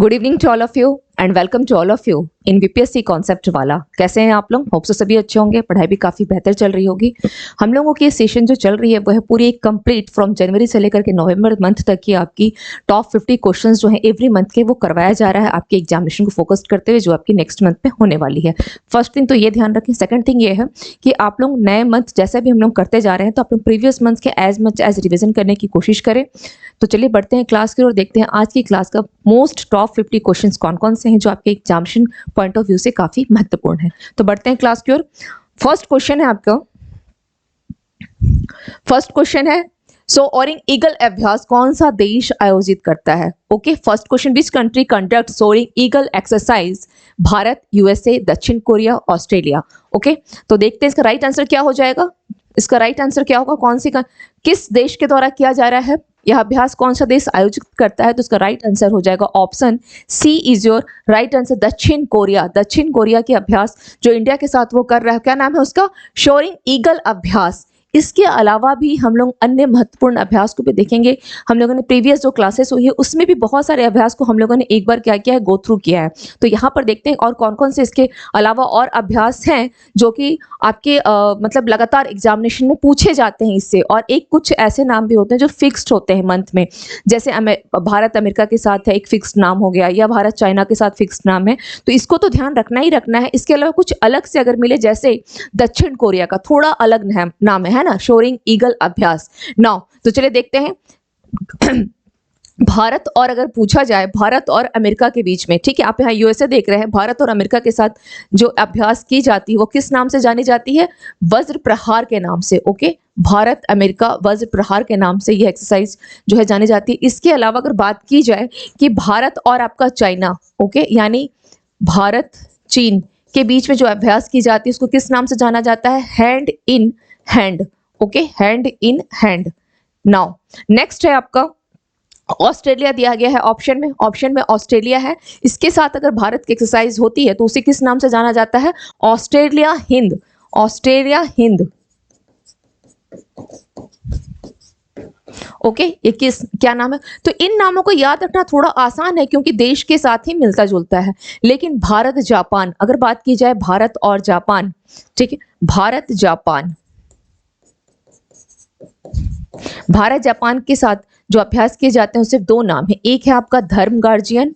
Good evening to all of you and welcome to all of you in BPSC concept वाला। कैसे हैं आप लोग? होप सो सभी अच्छे होंगे, पढ़ाई भी काफ़ी बेहतर चल रही होगी। हम लोगों की सेशन जो चल रही है वो है पूरी एक कंप्लीट फ्रॉम जनवरी से लेकर के नवंबर मंथ तक की आपकी टॉप 50 क्वेश्चंस जो है एवरी मंथ के वो करवाया जा रहा है आपके एग्जामिनेशन को फोकस करते हुए, जो आपकी नेक्स्ट मंथ में होने वाली है। फर्स्ट थिंग तो ये ध्यान रखें। सेकंड थिंग ये है कि आप लोग नए मंथ जैसे भी हम लोग करते जा रहे हैं तो आप लोग प्रीवियस मंथ के एज मच एज रिविजन करने की कोशिश करें। तो चलिए बढ़ते हैं क्लास की ओर, देखते हैं आज की क्लास का मोस्ट टॉप 50 क्वेश्चंस कौन कौन से हैं जो आपके एग्जामिनेशन पॉइंट ऑफ व्यू से काफी महत्वपूर्ण है। तो बढ़ते हैं क्लास की ओर। फर्स्ट क्वेश्चन है आपका, फर्स्ट क्वेश्चन है सोअरिंग ईगल अभ्यास कौन सा देश आयोजित करता है? Okay, first question, which country conduct soaring eagle exercise? Bharat, USA, दक्षिण कोरिया, ऑस्ट्रेलिया। ओके, तो देखते हैं इसका राइट आंसर क्या हो जाएगा। इसका राइट आंसर क्या होगा? कौन सी किस देश के द्वारा किया जा रहा है यह अभ्यास, कौन सा देश आयोजित करता है? तो इसका राइट आंसर हो जाएगा option C is your right answer, दक्षिण कोरिया। दक्षिण कोरिया के अभ्यास जो इंडिया के साथ वो कर रहा है, क्या नाम है उसका? सोअरिंग ईगल अभ्यास। इसके अलावा भी हम लोग अन्य महत्वपूर्ण अभ्यास को भी देखेंगे। हम लोगों ने प्रीवियस जो क्लासेस हुई है उसमें भी बहुत सारे अभ्यास को हम लोगों ने एक बार क्या किया है, गो थ्रू किया है। तो यहाँ पर देखते हैं और कौन कौन से इसके अलावा और अभ्यास हैं जो कि आपके मतलब लगातार एग्जामिनेशन में पूछे जाते हैं इससे। और एक कुछ ऐसे नाम भी होते हैं जो फिक्स्ड होते हैं मंथ में, जैसे भारत अमेरिका के साथ है एक फिक्स्ड नाम हो गया, या भारत चाइना के साथ फिक्स्ड नाम है। तो इसको तो ध्यान रखना ही रखना है। इसके अलावा कुछ अलग से अगर मिले, जैसे दक्षिण कोरिया का थोड़ा अलग नाम है ना, सोअरिंग ईगल अभ्यास। नाउ तो चलिए देखते हैं भारत और अगर पूछा जाए भारत और अमेरिका के बीच में, ठीक है, आप यहाँ यूएसए देख रहे हैं, भारत और अमेरिका के साथ जो अभ्यास की जाती है वो किस नाम से जानी जाती है? वज्र प्रहार के नाम से। ओके, भारत अमेरिका वज्र प्रहार के नाम से यह एक्सरसाइज जो है जानी जाती है। इसके अलावा अगर बात की जाए कि भारत और आपका चाइना, ओके, यानी भारत चीन के बीच में जो अभ्यास की जाती है उसको किस नाम से जाना जाता है? Hand in hand. Okay, hand in hand. Now next है आपका ऑस्ट्रेलिया दिया गया है ऑप्शन में। ऑप्शन में ऑस्ट्रेलिया है। इसके साथ अगर भारत की एक्सरसाइज होती है तो उसे किस नाम से जाना जाता है? Australia Hind. Australia Hind. Okay, ये क्या नाम है? तो इन नामों को याद रखना थोड़ा आसान है क्योंकि देश के साथ ही मिलता जुलता है। लेकिन भारत जापान, अगर बात की जाए भारत और जापान, ठीक है, भारत जापान, भारत जापान के साथ जो अभ्यास किए जाते हैं सिर्फ दो नाम है। एक है आपका धर्म गार्जियन,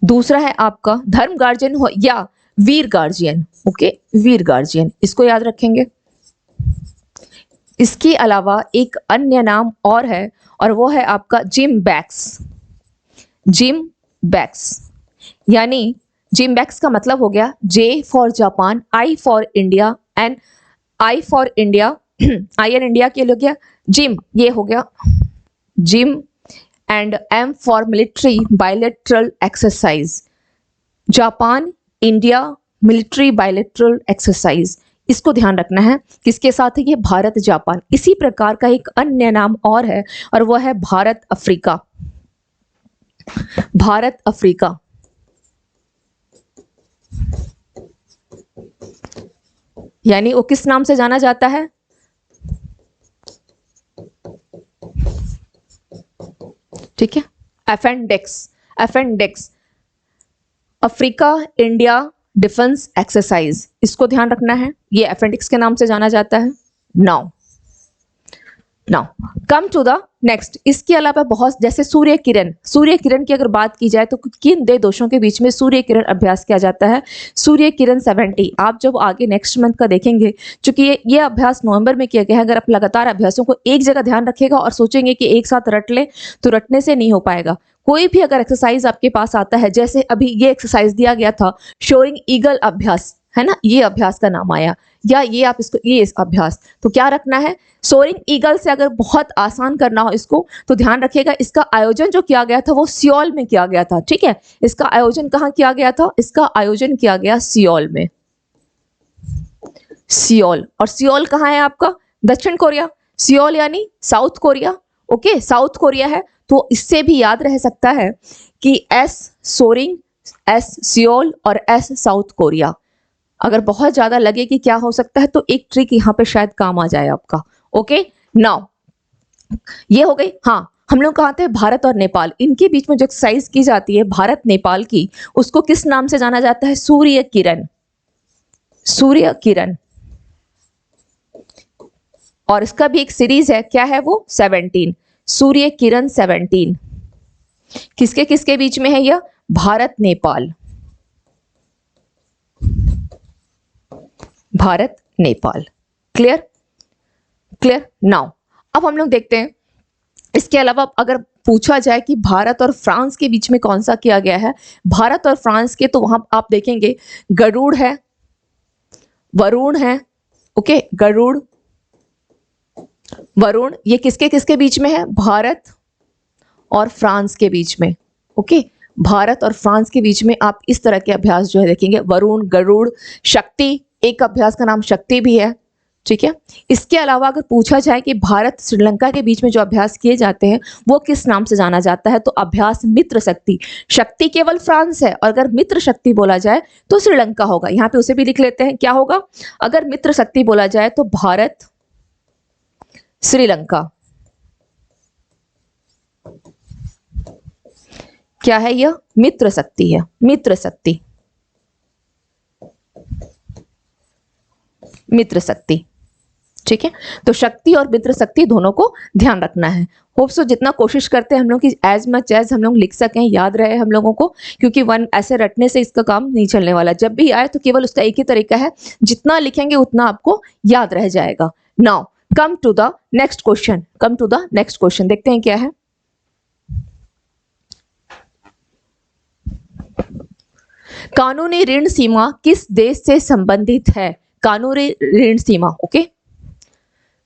दूसरा है आपका धर्म गार्जियन हो या वीर गार्जियन। ओके, वीर गार्जियन, इसको याद रखेंगे। इसके अलावा एक अन्य नाम और है और वो है आपका जिम बैक्स। जिम बैक्स, यानी जिम बैक्स का मतलब हो गया J for Japan, I for India and I for India, I N India के लिए हो गया जिम, ये हो गया JIM, and M for military bilateral exercise. Japan India military bilateral exercise, इसको ध्यान रखना है। किसके साथ है ये? भारत जापान। इसी प्रकार का एक अन्य नाम और है और वह है भारत अफ्रीका। भारत अफ्रीका, यानी वो किस नाम से जाना जाता है? ठीक है, appendix. Appendix, Africa India defence exercise, इसको ध्यान रखना है, ये अपेंडिक्स के नाम से जाना जाता है। Now come to the next. इसके अलावा बहुत, जैसे सूर्य किरण, सूर्य किरण की अगर बात की जाए तो किन दो देशों के बीच में सूर्य किरण अभ्यास किया जाता है? सूर्य किरण 70। आप जब आगे नेक्स्ट मंथ का देखेंगे, चूंकि ये अभ्यास नवंबर में किया गया है, अगर आप लगातार अभ्यासों को एक जगह ध्यान रखेगा और सोचेंगे कि एक साथ रट ले तो रटने से नहीं हो पाएगा। कोई भी अगर एक्सरसाइज आपके पास आता है, जैसे अभी ये एक्सरसाइज दिया गया था सोअरिंग ईगल अभ्यास, है ना, ये अभ्यास का नाम आया, या ये आप इसको ये इस अभ्यास, तो क्या रखना है? सोअरिंग ईगल से अगर बहुत आसान करना हो इसको तो ध्यान रखिएगा इसका आयोजन जो किया गया था वो सियोल में किया गया था। ठीक है, इसका आयोजन कहाँ किया गया था? इसका आयोजन किया गया सियोल में। सियोल, और सियोल कहाँ है आपका? दक्षिण कोरिया। सियोल यानी south Korea. Okay, south Korea है, तो इससे भी याद रह सकता है कि एस सोअरिंग, एस सियोल और एस साउथ कोरिया। अगर बहुत ज्यादा लगे कि क्या हो सकता है तो एक ट्रिक यहाँ पे शायद काम आ जाए आपका। ओके, नाउ ये हो गई। हाँ, हम लोग कहा थे भारत और नेपाल, इनके बीच में जो एक्सरसाइज की जाती है भारत नेपाल की, उसको किस नाम से जाना जाता है? सूर्य किरण। सूर्य किरण। और इसका भी एक सीरीज है, क्या है वो? 17, सूर्य किरण 17। किसके किसके बीच में है यह? Bharat Nepal. Bharat Nepal. Clear? Clear? Now अब हम लोग देखते हैं, इसके अलावा अगर पूछा जाए कि भारत और फ्रांस के बीच में कौन सा किया गया है, भारत और फ्रांस के, तो वहां आप देखेंगे गरुड़ है, वरुण है, ओके, गरुड़, वरुण, ये किसके किसके बीच में है? भारत और फ्रांस के बीच में, ओके, भारत और फ्रांस के बीच में आप इस तरह के अभ्यास जो है देखेंगे, वरुण, गरुड़, शक्ति, एक अभ्यास का नाम शक्ति भी है, ठीक है। इसके अलावा अगर पूछा जाए कि भारत श्रीलंका के बीच में जो अभ्यास किए जाते हैं वो किस नाम से जाना जाता है, तो अभ्यास मित्र शक्ति। शक्ति केवल फ्रांस है, और अगर मित्र शक्ति बोला जाए तो श्रीलंका होगा। यहाँ पे उसे भी लिख लेते हैं, क्या होगा? अगर मित्र शक्ति बोला जाए तो भारत श्रीलंका। क्या है यह? मित्र शक्ति है, मित्र शक्ति, मित्र शक्ति, ठीक है। तो शक्ति और मित्र शक्ति दोनों को ध्यान रखना है। होप सो जितना कोशिश करते हैं हम लोग कि एज मच एज हम लोग लिख सकें, याद रहे हम लोगों को, क्योंकि वन ऐसे रटने से इसका काम नहीं चलने वाला। जब भी आए तो केवल उसका एक ही तरीका है, जितना लिखेंगे उतना आपको याद रह जाएगा। Now come to the next question, come to the next question, देखते हैं क्या है। कानूनी ऋण सीमा किस देश से संबंधित है? कानूनी ऋण सीमा, ओके,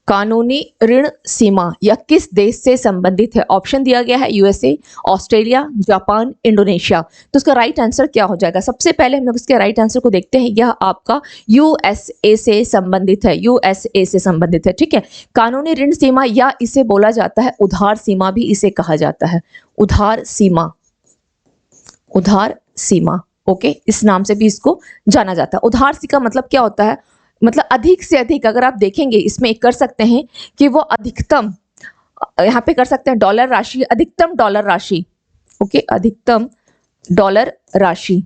कानूनी ऋण सीमा या किस देश से संबंधित है? ऑप्शन दिया गया है यूएसए, ऑस्ट्रेलिया, जापान, इंडोनेशिया। तो इसका राइट आंसर क्या हो जाएगा? सबसे पहले हम लोग इसके राइट आंसर को देखते हैं। यह आपका यूएसए से संबंधित है, यूएसए से संबंधित है, ठीक है। कानूनी ऋण सीमा या इसे बोला जाता है उधार सीमा भी इसे कहा जाता है, उधार सीमा, उधार सीमा, ओके, इस नाम से भी इसको जाना जाता है। उधार सीमा मतलब क्या होता है? मतलब अधिक से अधिक, अगर आप देखेंगे इसमें एक कर सकते हैं कि वो अधिकतम, यहाँ पे कर सकते हैं डॉलर राशि, अधिकतम डॉलर राशि, ओके, अधिकतम डॉलर राशि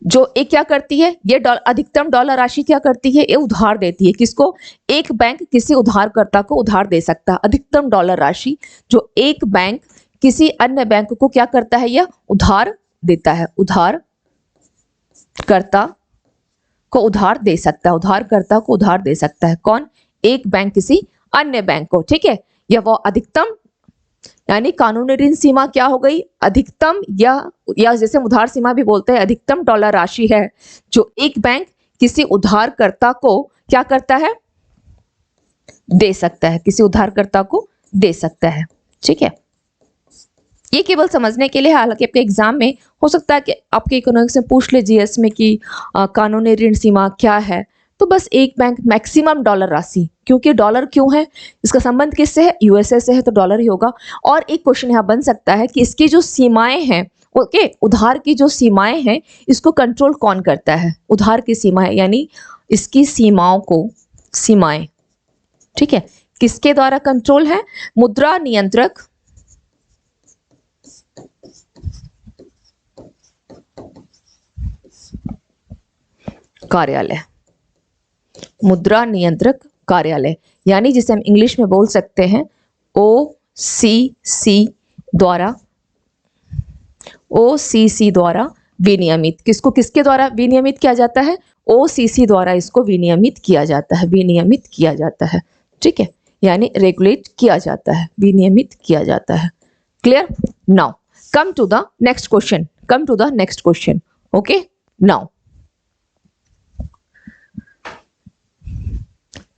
जो एक क्या करती है, ये अधिकतम डॉलर राशि क्या करती है? ये उधार देती है। किसको? एक बैंक किसी उधारकर्ता को उधार दे सकता है। अधिकतम डॉलर राशि जो एक बैंक किसी अन्य बैंक को क्या करता है? यह उधार देता है, उधारकर्ता को उधार दे सकता है, उधारकर्ता को उधार दे सकता है। कौन? एक बैंक किसी अन्य बैंक को, ठीक है। यह वो अधिकतम, यानी कानूनी ऋण सीमा क्या हो गई? अधिकतम, या जैसे उधार सीमा भी बोलते हैं, अधिकतम डॉलर राशि है जो एक बैंक किसी उधारकर्ता को क्या करता है? दे सकता है, किसी उधारकर्ता को दे सकता है, ठीक है। ये केवल समझने के लिए, हालांकि आपके एग्जाम में हो सकता है कि आपके इकोनॉमिक्स में पूछ ले जीएस में कि कानूनी ऋण सीमा क्या है, तो बस एक बैंक मैक्सिमम डॉलर राशि, क्योंकि डॉलर क्यों है, इसका संबंध किससे है? यूएसए से है, तो डॉलर ही होगा। और एक क्वेश्चन यहाँ बन सकता है कि इसकी जो सीमाएं हैं, ओके, उधार की जो सीमाएं हैं, इसको कंट्रोल कौन करता है? उधार की सीमाएं, यानी इसकी सीमाओं को, सीमाएं, ठीक है, किसके द्वारा कंट्रोल है? मुद्रा नियंत्रक कार्यालय, मुद्रा नियंत्रक कार्यालय, यानी जिसे हम इंग्लिश में बोल सकते हैं ओसीसी द्वारा, ओसीसी द्वारा विनियमित। किसको किसके द्वारा विनियमित किया जाता है? ओसीसी द्वारा इसको विनियमित किया जाता है, विनियमित किया जाता है, ठीक है, यानी रेगुलेट किया जाता है, विनियमित किया जाता है। Clear? Now come to the next question, come to the next question, okay. Now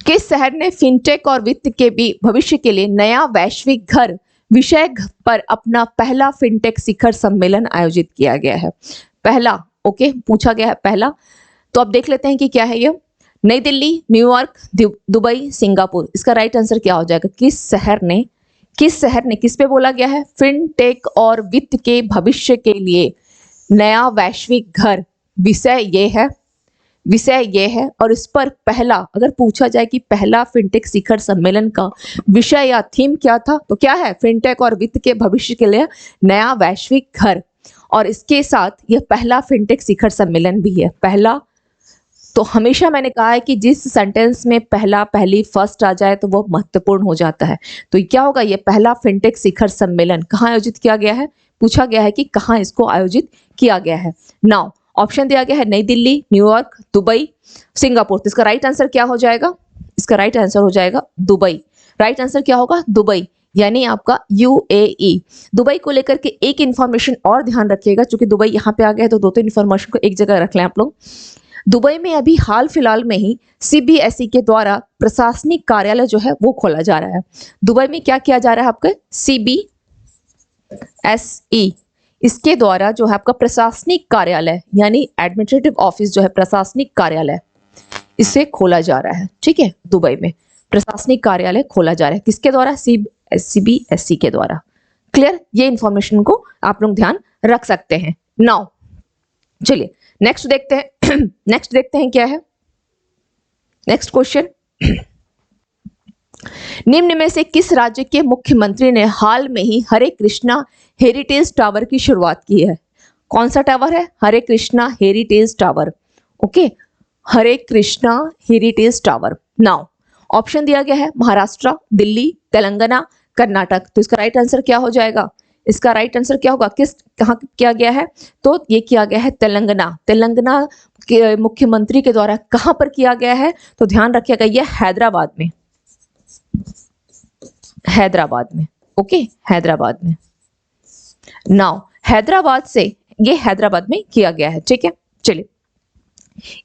किस शहर ने फिनटेक और वित्त के भी भविष्य के लिए नया वैश्विक घर विषय पर अपना पहला फिनटेक शिखर सम्मेलन आयोजित किया गया है? पहला, ओके, पूछा गया है पहला, तो अब देख लेते हैं कि क्या है ये। नई दिल्ली, न्यूयॉर्क, दुबई, सिंगापुर। इसका राइट आंसर क्या हो जाएगा? किस शहर ने, किस पे बोला गया है? फिनटेक और वित्त के भविष्य के लिए नया वैश्विक घर, विषय ये है, विषय ये है और इस पर पहला अगर पूछा जाए कि पहला फिनटेक शिखर सम्मेलन का विषय या थीम क्या था, तो क्या है? फिनटेक और वित्त के भविष्य के लिए नया वैश्विक घर। और इसके साथ यह पहला फिनटेक शिखर सम्मेलन भी है। पहला, तो हमेशा मैंने कहा है कि जिस सेंटेंस में पहला पहली फर्स्ट आ जाए तो वो महत्वपूर्ण हो जाता है। तो क्या होगा? ये पहला फिनटेक शिखर सम्मेलन कहाँ आयोजित किया गया है? पूछा गया है कि कहाँ इसको आयोजित किया गया है। नाउ ऑप्शन दिया गया है नई दिल्ली, न्यूयॉर्क, दुबई, सिंगापुर। तो इसका राइट आंसर क्या हो जाएगा? इसका राइट आंसर हो जाएगा दुबई। राइट आंसर क्या होगा? दुबई, यानी आपका यूएई। दुबई को लेकर के एक इंफॉर्मेशन और ध्यान रखिएगा, क्योंकि दुबई यहाँ पे आ गया है तो दो तीन इंफॉर्मेशन को एक जगह रख लें आप लोग। दुबई में अभी हाल फिलहाल में ही सीबीएसई के द्वारा प्रशासनिक कार्यालय जो है वो खोला जा रहा है। दुबई में क्या किया जा रहा है? आपका सीबीएसई, इसके द्वारा जो है आपका प्रशासनिक कार्यालय यानी एडमिनिस्ट्रेटिव ऑफिस जो है प्रशासनिक कार्यालय, इसे खोला जा रहा है। ठीक है, दुबई में प्रशासनिक कार्यालय खोला जा रहा है। किसके द्वारा? सीबीएसई के द्वारा। क्लियर? ये इंफॉर्मेशन को आप लोग ध्यान रख सकते हैं। नाउ चलिए नेक्स्ट देखते हैं। नेक्स्ट देखते हैं क्या है नेक्स्ट क्वेश्चन। निम्न में से किस राज्य के मुख्यमंत्री ने हाल में ही हरे कृष्णा हेरिटेज टावर की शुरुआत की है? कौन सा टावर है? Hare Krishna heritage tower. Okay, Hare Krishna heritage tower. Now option दिया गया है महाराष्ट्र, दिल्ली, तेलंगाना, कर्नाटक। तो इसका राइट आंसर क्या हो जाएगा? इसका राइट आंसर क्या होगा? कहाँ किया गया है? तो ये किया गया है तेलंगाना। तेलंगाना के मुख्यमंत्री के द्वारा कहां पर किया गया है? तो ध्यान रखिएगा, ये हैदराबाद में। हैदराबाद में। ओके, हैदराबाद में। नाउ हैदराबाद से ये हैदराबाद में किया गया है। ठीक है, चलिए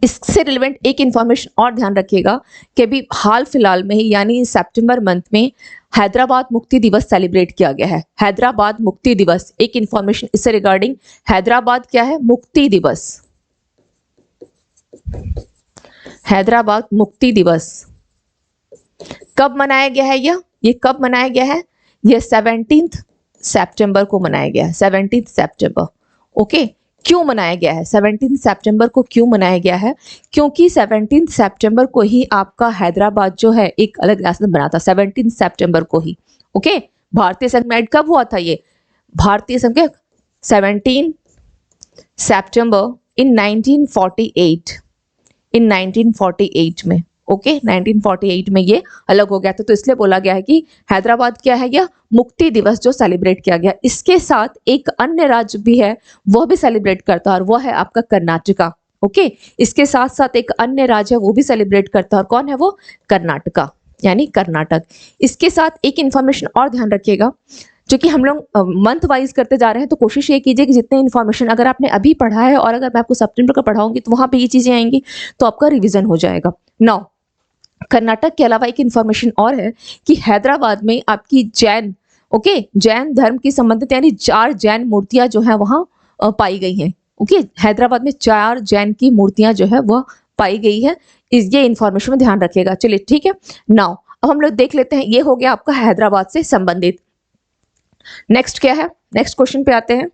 इससे रिलेवेंट एक इंफॉर्मेशन और ध्यान रखिएगा कि अभी हाल फिलहाल में ही यानी सितंबर मंथ में हैदराबाद मुक्ति दिवस सेलिब्रेट किया गया है। हैदराबाद मुक्ति दिवस, एक इंफॉर्मेशन इससे रिगार्डिंग, हैदराबाद क्या है? मुक्ति दिवस। हैदराबाद मुक्ति दिवस कब मनाया गया है? ये कब मनाया गया है? ये 17 सितंबर को मनाया गया है। 17 सितंबर। ओके, क्यों मनाया गया है? 17 सितंबर को क्यों मनाया गया है? क्योंकि 17 सितंबर को ही आपका हैदराबाद जो है एक अलग रियासत बना था। 17 सितंबर को ही। ओके, भारतीय संघ में ऐड कब हुआ था? ये भारतीय संघ के 17 सितंबर इन 1948, इन 1948 में। ओके, 1948 में ये अलग हो गया था। तो इसलिए बोला गया है कि हैदराबाद क्या है? यह मुक्ति दिवस जो सेलिब्रेट किया गया। इसके साथ एक अन्य राज्य भी है, वह भी सेलिब्रेट करता है और वह है आपका कर्नाटका। ओके, इसके साथ साथ एक अन्य राज्य है वो भी सेलिब्रेट करता है और कौन है वो? कर्नाटका, यानी कर्नाटक। इसके साथ एक इंफॉर्मेशन और ध्यान रखिएगा, जो कि हम लोग मंथ वाइज करते जा रहे हैं, तो कोशिश ये कीजिए कि जितने इन्फॉर्मेशन अगर आपने अभी पढ़ा है और अगर मैं आपको सितंबर का पढ़ाऊंगी तो वहां पे ये चीजें आएंगी तो आपका रिवीजन हो जाएगा। नाउ कर्नाटक के अलावा एक इंफॉर्मेशन और है कि हैदराबाद में आपकी जैन, ओके, जैन धर्म की संबंधित यानी 4 जैन मूर्तियां जो है वहां पाई गई हैं। ओके, हैदराबाद में 4 जैन की मूर्तियां जो है वह पाई गई है। ये इंफॉर्मेशन में ध्यान रखिएगा। चलिए ठीक है, नाउ अब हम लोग देख लेते हैं, ये हो गया आपका हैदराबाद से संबंधित। नेक्स्ट क्या है? नेक्स्ट क्वेश्चन पे आते हैं।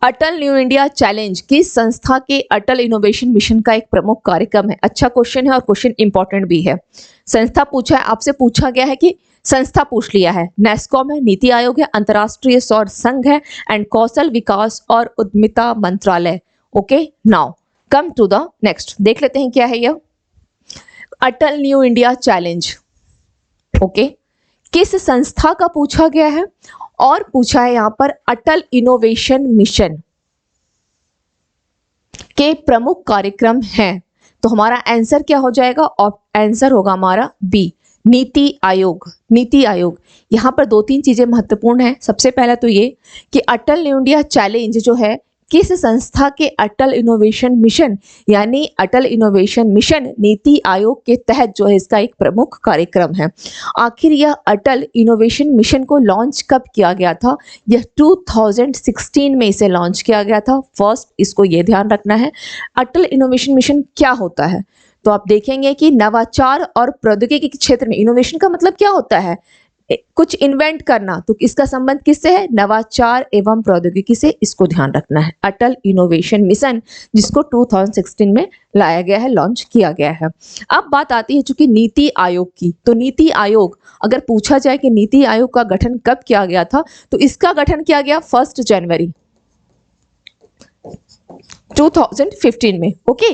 अटल न्यू इंडिया चैलेंज किस संस्था के अटल इनोवेशन मिशन का एक प्रमुख कार्यक्रम है? अच्छा क्वेश्चन है और क्वेश्चन इंपॉर्टेंट भी है। संस्था पूछा है, आपसे पूछा गया है कि संस्था पूछ लिया है। नेस्कॉम है, नीति आयोग है, अंतरराष्ट्रीय सौर संघ है एंड कौशल विकास और उद्यमिता मंत्रालय। Okay, now come to the next, देख लेते हैं क्या है यह Atal new India challenge. Okay, किस संस्था का पूछा गया है और पूछा है यहां पर अटल इनोवेशन मिशन के प्रमुख कार्यक्रम हैं। तो हमारा आंसर क्या हो जाएगा? और आंसर होगा हमारा बी, नीति आयोग। नीति आयोग। यहां पर 2-3 चीजें महत्वपूर्ण है। सबसे पहला तो ये कि अटल न्यू इंडिया चैलेंज जो है किस संस्था के अटल इनोवेशन मिशन यानी अटल इनोवेशन मिशन नीति आयोग के तहत जो है इसका एक प्रमुख कार्यक्रम है। आखिर यह अटल इनोवेशन मिशन को लॉन्च कब किया गया था? यह 2016 में इसे लॉन्च किया गया था। फर्स्ट इसको ये ध्यान रखना है, अटल इनोवेशन मिशन क्या होता है? तो आप देखेंगे कि नवाचार और प्रौद्योगिकी के क्षेत्र में, इनोवेशन का मतलब क्या होता है? कुछ इन्वेंट करना, तो इसका संबंध किससे है? नवाचार एवं प्रौद्योगिकी से, इसको ध्यान रखना है। अटल इनोवेशन मिशन, जिसको 2016 में लाया गया है, लॉन्च किया गया है। अब बात आती है चूंकि नीति आयोग की, तो नीति आयोग अगर पूछा जाए कि नीति आयोग का गठन कब किया गया था, तो इसका गठन किया गया 1 जनवरी 2015 में। ओके,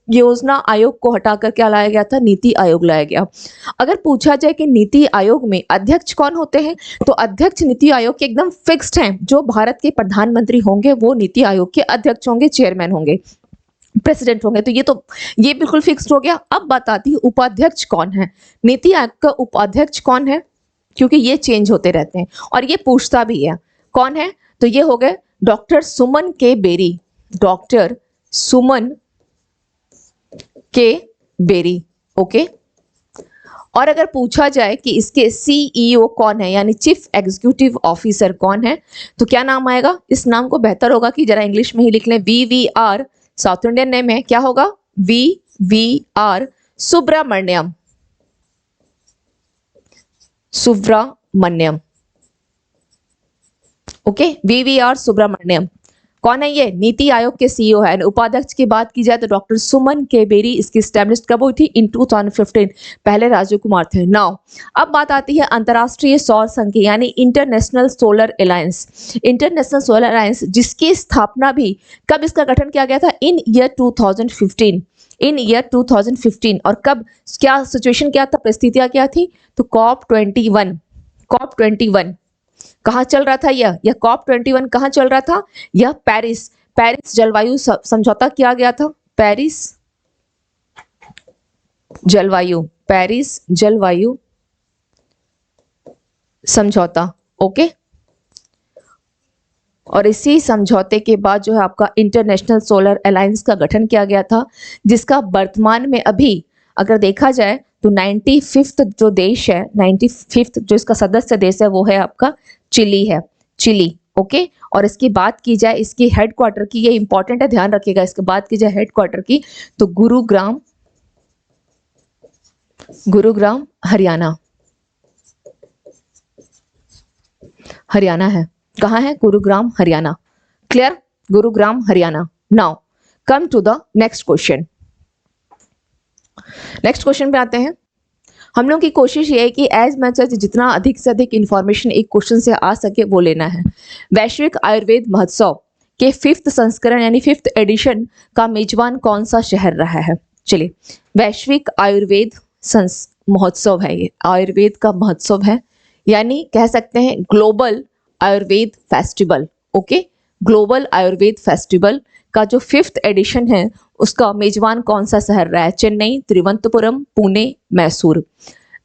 योजना आयोग को हटाकर क्या लाया गया था? नीति आयोग लाया गया। अगर पूछा जाए कि नीति आयोग में अध्यक्ष कौन होते हैं, तो अध्यक्ष नीति आयोग के एकदम फिक्स्ड हैं। जो भारत के प्रधानमंत्री होंगे वो नीति आयोग के अध्यक्ष होंगे, चेयरमैन होंगे, प्रेसिडेंट होंगे। तो ये बिल्कुल फिक्स्ड हो गया। अब बात आती है उपाध्यक्ष कौन है? नीति आयोग का उपाध्यक्ष कौन है? क्योंकि ये चेंज होते रहते हैं और ये पूछता भी है कौन है, तो ये हो गए डॉक्टर सुमन के बेरी, डॉक्टर सुमन के बेरी। ओके, और अगर पूछा जाए कि इसके सीईओ कौन है, यानी चीफ एग्जीक्यूटिव ऑफिसर कौन है, तो क्या नाम आएगा? इस नाम को बेहतर होगा कि जरा इंग्लिश में ही लिख लें। VVR, साउथ इंडियन नेम है, क्या होगा? VVR Subrahmanyam, Subrahmanyam. Okay, VVR Subrahmanyam. कौन है ये? नीति आयोग के सीईओ है। उपाध्यक्ष की बात की जाए तो डॉक्टर सुमन के बेरी, इसकी स्टैब्लिश कब हुई थी? इन 2015। पहले राजीव कुमार थे। नाउ अब बात आती है अंतरराष्ट्रीय सौर संघ की, यानी international solar alliance. International solar alliance जिसकी स्थापना भी कब, इसका गठन किया गया था? इन ईयर 2015, इन ईयर 2015। और कब, क्या सिचुएशन क्या था, परिस्थितियां क्या थी? तो COP21, COP21 कहाँ चल रहा था? यह COP21 कहाँ चल रहा था? यह पेरिस जलवायु समझौता किया गया था। पेरिस जलवायु समझौता। ओके, और इसी समझौते के बाद जो है आपका इंटरनेशनल सोलर अलायंस का गठन किया गया था, जिसका वर्तमान में अभी अगर देखा जाए तो 95th जो देश है, 95th जो इसका सदस्य देश है वो है आपका चिली है, चिली। ओके, और इसकी बात की जाए इसकी हेडक्वार्टर की, ये इंपॉर्टेंट है, ध्यान रखिएगा। इसके बात की जाए हेडक्वार्टर की तो गुरुग्राम हरियाणा है। कहाँ है? Gurugram Haryana. Clear? Gurugram Haryana. Now come to the next question. Next question पे आते हैं। हम लोग की कोशिश ये है कि एज मच एज जितना अधिक से अधिक इंफॉर्मेशन एक क्वेश्चन से आ सके वो लेना है। वैश्विक आयुर्वेद महोत्सव के 5th संस्करण यानी 5th एडिशन का मेजबान कौन सा शहर रहा है? चलिए, वैश्विक आयुर्वेद महोत्सव है, ये आयुर्वेद का महोत्सव है, यानी कह सकते हैं global Ayurveda festival. Okay, global Ayurveda festival का जो 5th एडिशन है उसका मेजबान कौन सा शहर रहा है? चेन्नई, तिरुवनंतपुरम, पुणे, मैसूर।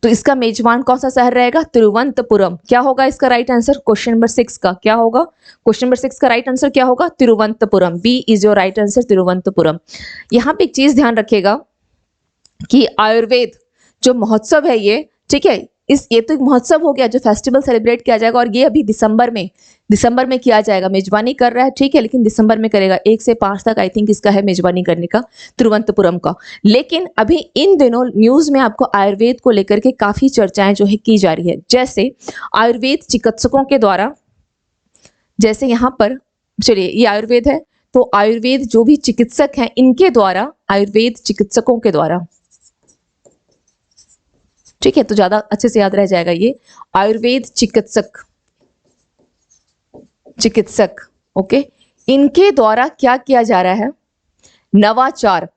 तो इसका मेजबान कौन सा शहर रहेगा? तिरुवनंतपुरम। क्या होगा इसका राइट आंसर? क्वेश्चन नंबर 6 का क्या होगा? क्वेश्चन नंबर 6 का राइट आंसर क्या होगा? Thiruvananthapuram. B is your right answer, Thiruvananthapuram. यहाँ पे एक चीज ध्यान रखिएगा कि आयुर्वेद जो महोत्सव है ये, ठीक है, ये तो एक महोत्सव हो गया जो फेस्टिवल सेलिब्रेट किया जाएगा, और ये अभी दिसंबर में किया जाएगा। मेजबानी कर रहा है, ठीक है, लेकिन दिसंबर में करेगा। 1 से 5 तक आई थिंक इसका है मेजबानी करने का, तिरुवनंतपुरम का। लेकिन अभी इन दिनों न्यूज में आपको आयुर्वेद को लेकर के काफी चर्चाएं जो है की जा रही है। जैसे आयुर्वेद चिकित्सकों के द्वारा, जैसे यहाँ पर चलिए ये आयुर्वेद है, तो आयुर्वेद जो भी चिकित्सक हैं इनके द्वारा, आयुर्वेद चिकित्सकों के द्वारा, ठीक है, तो ज्यादा अच्छे से याद रह जाएगा ये, आयुर्वेद चिकित्सक। ओके, इनके द्वारा क्या किया जा रहा है? नवाचार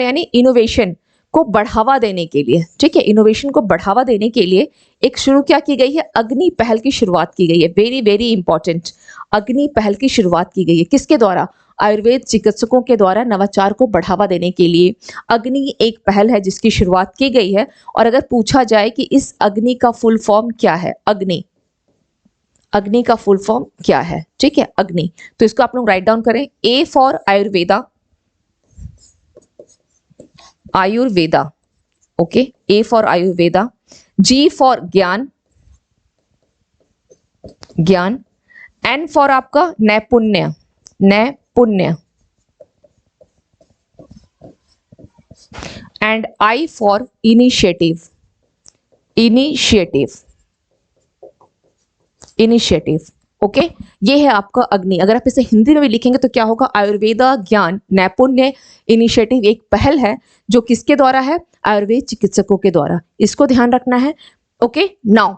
यानी इनोवेशन को बढ़ावा देने के लिए, ठीक है, इनोवेशन को बढ़ावा देने के लिए एक शुरू क्या की गई है? अग्नि पहल की शुरुआत की गई है। वेरी वेरी इंपॉर्टेंट, अग्नि पहल की शुरुआत की गई है। किसके द्वारा? आयुर्वेद चिकित्सकों के द्वारा नवाचार को बढ़ावा देने के लिए अग्नि एक पहल है जिसकी शुरुआत की गई है। और अगर पूछा जाए कि इस अग्नि का फुल फॉर्म क्या है, अग्नि का फुल फॉर्म क्या है, ठीक है, अग्नि, तो इसको आप लोग राइट डाउन करें। A for Ayurveda, okay, A for Ayurveda, G for gyan, N for आपका naipunya, and I for initiative, initiative, initiative. Okay, ये है आपका अग्नि। अगर आप इसे हिंदी में भी लिखेंगे तो क्या होगा, आयुर्वेदा ज्ञान नैपुण्य इनिशिएटिव एक पहल है जो किसके द्वारा है, आयुर्वेद चिकित्सकों के द्वारा। इसको ध्यान रखना है। ओके, नाउ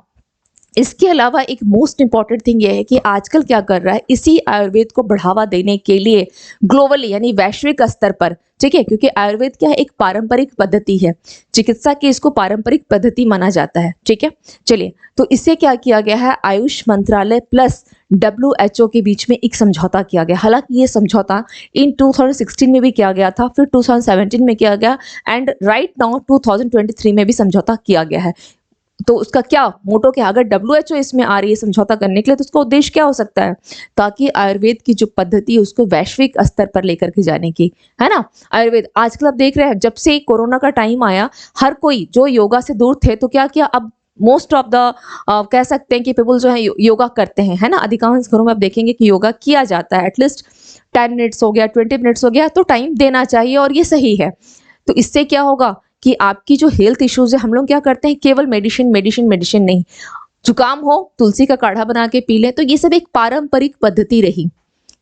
इसके अलावा एक मोस्ट इंपॉर्टेंट थिंग ये है कि आजकल क्या कर रहा है, इसी आयुर्वेद को बढ़ावा देने के लिए ग्लोबली यानी वैश्विक स्तर पर, ठीक है, क्योंकि आयुर्वेद क्या है, एक पारंपरिक पद्धति है, चिकित्सा की इसको पारंपरिक पद्धति माना जाता है, ठीक है। चलिए, तो इससे क्या किया गया है, आयुष मंत्रालय प्लस WHO के बीच में एक समझौता किया गया। हालांकि ये समझौता इन 2016 में भी किया गया था, फिर 2017 में किया गया एंड राइट नाउ 2023 में भी समझौता किया गया है। तो उसका क्या मोटो क्या, अगर WHO इसमें आ रही है समझौता करने के लिए, तो उसका उद्देश्य क्या हो सकता है, ताकि आयुर्वेद की जो पद्धति है उसको वैश्विक स्तर पर लेकर के जाने की, है ना। आयुर्वेद आजकल आप देख रहे हैं, जब से कोरोना का टाइम आया, हर कोई जो योगा से दूर थे तो क्या किया, अब मोस्ट ऑफ द कह सकते हैं कि पीपल जो है योगा करते हैं, है ना। अधिकांश घरों में आप देखेंगे कि योगा किया जाता है, एटलीस्ट 10 मिनट्स हो गया, 20 मिनट्स हो गया, तो टाइम देना चाहिए और ये सही है। तो इससे क्या होगा कि आपकी जो हेल्थ इश्यूज है, हम लोग क्या करते हैं, केवल मेडिसिन मेडिसिन मेडिसिन नहीं, जुकाम हो तुलसी का काढ़ा बना के पी लें, तो ये सब एक पारंपरिक पद्धति रही,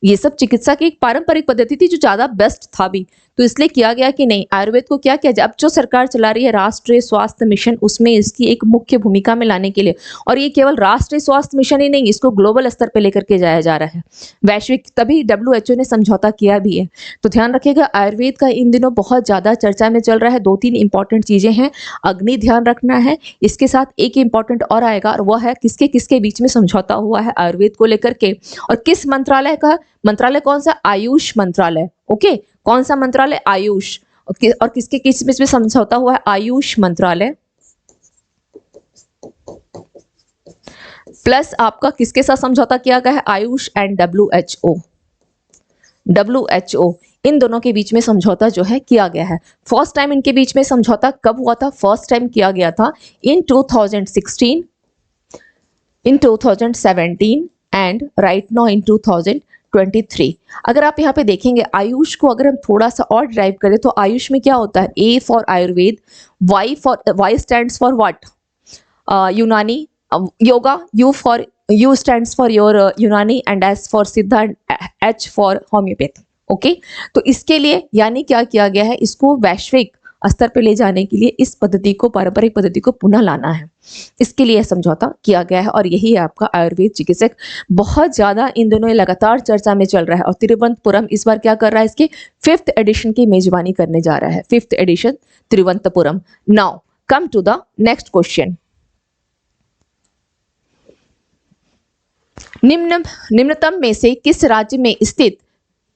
ये सब चिकित्सा की एक पारंपरिक पद्धति थी जो ज्यादा बेस्ट था भी। तो इसलिए किया गया कि नहीं, आयुर्वेद को क्या किया जाए, अब जो सरकार चला रही है राष्ट्रीय स्वास्थ्य मिशन, उसमें इसकी एक मुख्य भूमिका में लाने के लिए, और ये केवल राष्ट्रीय स्वास्थ्य मिशन ही नहीं, इसको ग्लोबल स्तर पे लेकर के जाया जा रहा है, वैश्विक, तभी WHO ने समझौता किया भी है। तो ध्यान रखिएगा, आयुर्वेद का इन दिनों बहुत ज्यादा चर्चा में चल रहा है। 2-3 इंपॉर्टेंट चीजें हैं, अग्नि ध्यान रखना है, इसके साथ एक इंपॉर्टेंट और आएगा, और वह है किसके किसके बीच में समझौता हुआ है आयुर्वेद को लेकर के, और किस मंत्रालय का, मंत्रालय कौन सा, आयुष मंत्रालय। ओके, कौन सा मंत्रालय, आयुष, और किसके किस बीच में समझौता हुआ है, आयुष मंत्रालय प्लस आपका किसके साथ समझौता किया गया है, आयुष एंड WHO, इन दोनों के बीच में समझौता जो है किया गया है। फर्स्ट टाइम इनके बीच में समझौता कब हुआ था, फर्स्ट टाइम किया गया था इन 2016, इन 2017 एंड राइट नाउ इन 2023। अगर आप यहाँ पे देखेंगे आयुष को अगर हम थोड़ा सा और ड्राइव करें तो आयुष में क्या होता है, A for Ayurveda, Y stands for what, Unani, yoga, U stands for your Unani and S for Siddha, H for homeopathy. Okay, तो इसके लिए यानी क्या किया गया है, इसको वैश्विक स्तर पे ले जाने के लिए इस पद्धति को, पारंपरिक पद्धति को पुनः लाना है, इसके लिए समझौता किया गया है। और यही है आपका आयुर्वेद चिकित्सक, बहुत ज्यादा इन दोनों लगातार चर्चा में चल रहा है। और तिरुवनंतपुरम इस बार क्या कर रहा है, इसके 5th एडिशन की मेजबानी करने जा रहा है, 5th edition Thiruvananthapuram. Now come to the next question. निम्नतम में से किस राज्य में स्थित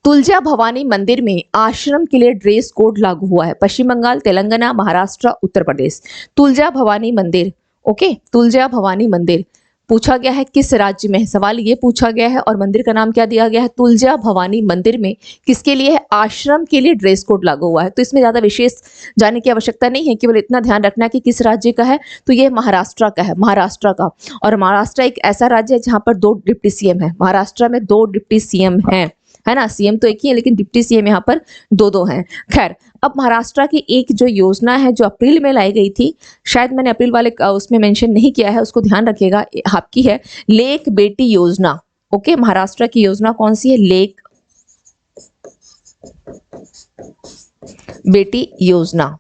तुलजा भवानी मंदिर में आश्रम के लिए ड्रेस कोड लागू हुआ है, पश्चिम बंगाल, तेलंगाना, महाराष्ट्र, उत्तर प्रदेश। तुलजा भवानी मंदिर, ओके, तुलजा भवानी मंदिर पूछा गया है किस राज्य में, सवाल ये पूछा गया है, और मंदिर का नाम क्या दिया गया है, तुलजा भवानी मंदिर में किसके लिए है, आश्रम के लिए ड्रेस कोड लागू हुआ है। तो इसमें ज्यादा विशेष जाने की आवश्यकता नहीं है, केवल इतना ध्यान रखना कि किस राज्य का है, तो ये महाराष्ट्र का है, महाराष्ट्र का। और महाराष्ट्र एक ऐसा राज्य है जहां पर 2 डिप्टी CM है, महाराष्ट्र में 2 डिप्टी CM है ना, CM तो एक ही है लेकिन डिप्टी CM यहाँ पर 2-2 हैं। खैर, अब महाराष्ट्र की एक जो योजना है जो अप्रैल में लाई गई थी, शायद मैंने अप्रैल वाले उसमें मेंशन नहीं किया है, उसको ध्यान रखिएगा, आपकी है लेक बेटी योजना। ओके, महाराष्ट्र की योजना कौन सी है, लेक बेटी योजना।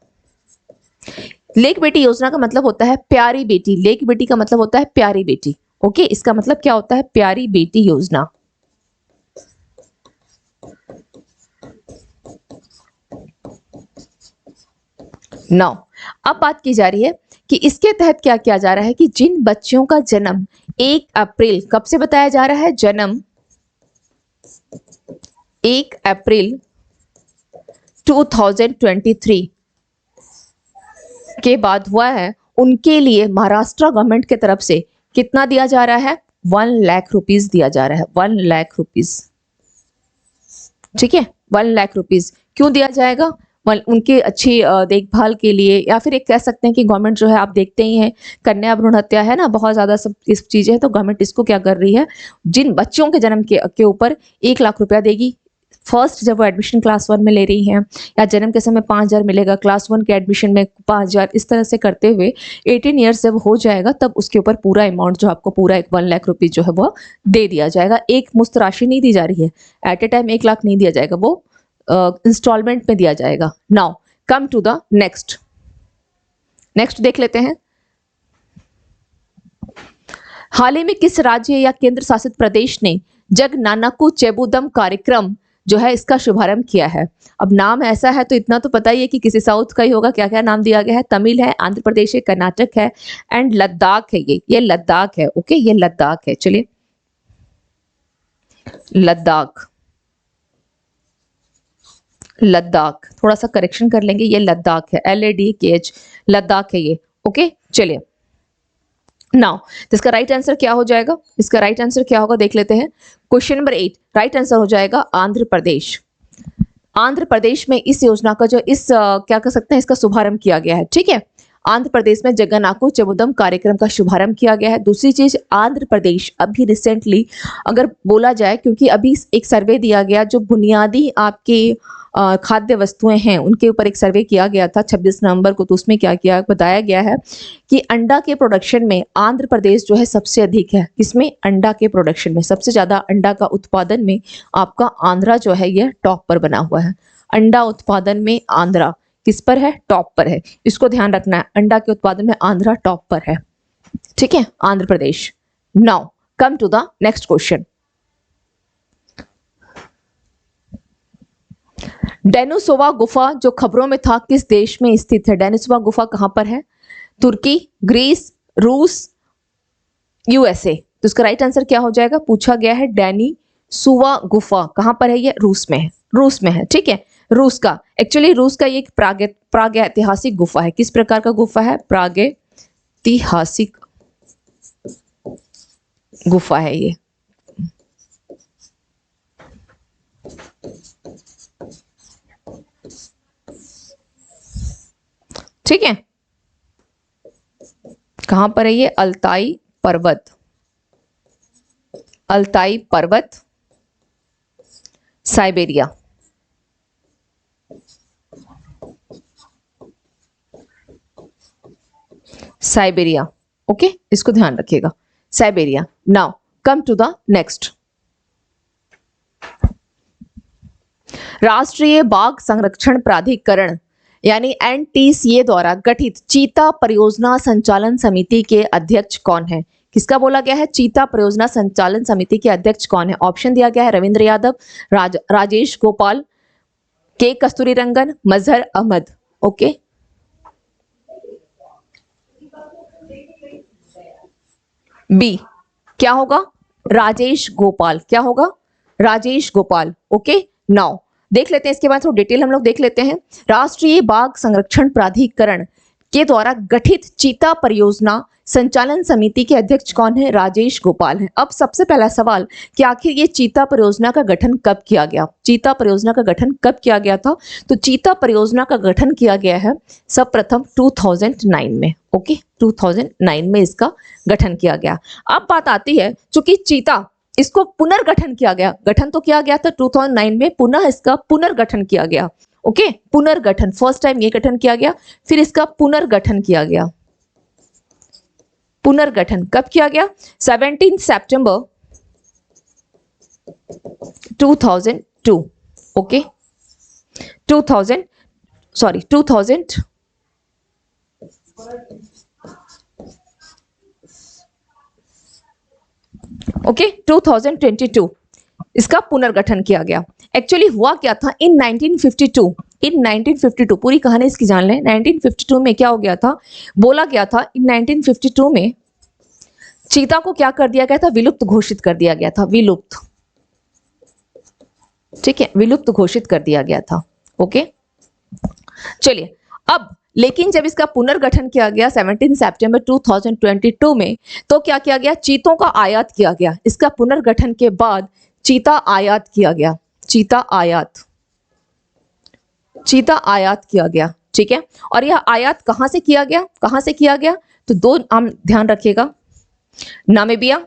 लेक बेटी योजना का मतलब होता है प्यारी बेटी, लेक बेटी का मतलब होता है प्यारी बेटी। ओके, इसका मतलब क्या होता है, प्यारी बेटी योजना। नाउ अब बात की जा रही है कि इसके तहत क्या किया जा रहा है कि जिन बच्चों का जन्म 1 अप्रैल, कब से बताया जा रहा है, जन्म 1 अप्रैल 2023 के बाद हुआ है, उनके लिए महाराष्ट्र गवर्नमेंट की तरफ से कितना दिया जा रहा है, 1 लाख रुपीस दिया जा रहा है, 1 लाख रुपीस। ठीक है, 1 लाख रुपीस क्यों दिया जाएगा, उनके अच्छी देखभाल के लिए, या फिर एक कह सकते हैं कि गवर्नमेंट जो है, आप देखते ही हैं कन्या भ्रूण हत्या है ना, बहुत ज्यादा सब इस चीजें हैं, तो गवर्नमेंट इसको क्या कर रही है, जिन बच्चों के जन्म के ऊपर 1 लाख रुपया देगी फर्स्ट जब वो एडमिशन क्लास 1 में ले रही हैं, या जन्म के समय 5,000 मिलेगा, क्लास 1 के एडमिशन में 5,000, इस तरह से करते हुए 18 ईयर्स जब हो जाएगा तब उसके ऊपर पूरा अमाउंट जो आपको पूरा 1 लाख रुपीज जो है वो दे दिया जाएगा। एक मुश्त राशि नहीं दी जा रही है, एट ए टाइम 1 लाख नहीं दिया जाएगा, वो इंस्टॉलमेंट में दिया जाएगा। Now come to the next देख लेते हैं। हाल ही में किस राज्य या केंद्र शासित प्रदेश ने जग नानकू चेबुदम कार्यक्रम जो है इसका शुभारंभ किया है? अब नाम ऐसा है तो इतना तो पता ही है कि किसी साउथ का ही होगा। क्या क्या नाम दिया गया है? तमिल है, आंध्र प्रदेश है, कर्नाटक है एंड लद्दाख है। ये लद्दाख है। ओके, ये लद्दाख है। चलिए, लद्दाख थोड़ा सा करेक्शन कर लेंगे, ये लद्दाख है, LADKH, लद्दाख है ये। ओके, चलिए नाउ इसका राइट आंसर क्या हो जाएगा? इसका राइट आंसर क्या होगा देख लेते हैं। क्वेश्चन नंबर 8 राइट आंसर हो जाएगा आंध्र प्रदेश। आंध्र प्रदेश में इस योजना का जो क्या कह सकते हैं, इसका शुभारंभ किया गया है। ठीक है, आंध्र प्रदेश में जगन्नाकू चेबुदम कार्यक्रम का शुभारंभ किया गया है। दूसरी चीज, आंध्र प्रदेश अभी रिसेंटली अगर बोला जाए, क्योंकि अभी एक सर्वे दिया गया जो बुनियादी आपके खाद्य वस्तुएं हैं उनके ऊपर एक सर्वे किया गया था 26 नवंबर को। तो उसमें क्या किया बताया गया है कि अंडा के प्रोडक्शन में आंध्र प्रदेश जो है सबसे अधिक है। किसमें? अंडा के प्रोडक्शन में सबसे ज्यादा अंडा का उत्पादन में आपका आंध्रा जो है यह टॉप पर बना हुआ है। अंडा उत्पादन में आंध्रा किस पर है? टॉप पर है। इसको ध्यान रखना है, अंडा के उत्पादन में आंध्रा टॉप पर है। ठीक है, Andhra Pradesh. Now come to the next question. Denisova गुफा जो खबरों में था किस देश में स्थित है? डेनिसोवा गुफा कहां पर है? तुर्की, ग्रीस, रूस, USA। तो इसका राइट आंसर क्या हो जाएगा? पूछा गया है डेनिसोवा गुफा कहां पर है? ये रूस में है। रूस में है। ठीक है, रूस का एक्चुअली रूस का ये एक प्रागैतिहासिक गुफा है। किस प्रकार का गुफा है? प्रागैतिहासिक गुफा है ये। ठीक है, कहां पर है ये? अल्ताई पर्वत, अल्ताई पर्वत, साइबेरिया। साइबेरिया। ओके, इसको ध्यान रखिएगा, Siberia. Now come to the next. राष्ट्रीय बाघ संरक्षण प्राधिकरण यानी NTCA द्वारा गठित चीता परियोजना संचालन समिति के अध्यक्ष कौन है? किसका बोला गया है? चीता परियोजना संचालन समिति के अध्यक्ष कौन है? ऑप्शन दिया गया है रविंद्र यादव, राजेश गोपाल, के कस्तूरीरंगन, मजहर अहमद। ओके, बी क्या होगा? राजेश गोपाल। क्या होगा? राजेश गोपाल। ओके, नाउ देख लेते हैं इसके बाद थोड़ा डिटेल हम लोग देख लेते हैं। राष्ट्रीय बाघ संरक्षण प्राधिकरण के द्वारा गठित चीता परियोजना संचालन समिति के अध्यक्ष कौन है? राजेश गोपाल है। अब सबसे पहला सवाल कि आखिर ये चीता परियोजना का गठन कब किया गया? चीता परियोजना का गठन कब किया गया था? तो चीता परियोजना का गठन किया गया है सब प्रथम 2009 में। ओके, 2009 में इसका गठन किया गया। अब बात आती है, चूंकि चीता इसको पुनर्गठन किया गया, गठन तो किया गया था 2009 में, पुनः इसका पुनर्गठन किया गया। ओके, पुनर्गठन, फर्स्ट टाइम ये गठन किया गया, फिर इसका पुनर्गठन किया गया। पुनर्गठन कब किया गया? 17 सितंबर 2002। ओके, 2000 ओके 2022 इसका पुनर्गठन किया गया। एक्चुअली हुआ क्या था इन 1952 पूरी कहानी इसकी जान लें। 1952 में क्या हो गया था? बोला गया था इन 1952 में चीता को क्या कर दिया गया था? विलुप्त घोषित कर दिया गया था। विलुप्त, ठीक है, विलुप्त घोषित कर दिया गया था। ओके, चलिए अब लेकिन जब इसका पुनर्गठन किया गया 17 सितंबर 2022 में, तो क्या किया गया? चीतों का आयात किया गया। इसका पुनर्गठन के बाद चीता आयात किया गया। चीता आयात किया गया। ठीक है, और यह आयात कहां से किया गया? कहां से किया गया? तो दो नाम ध्यान रखिएगा, नामीबिया,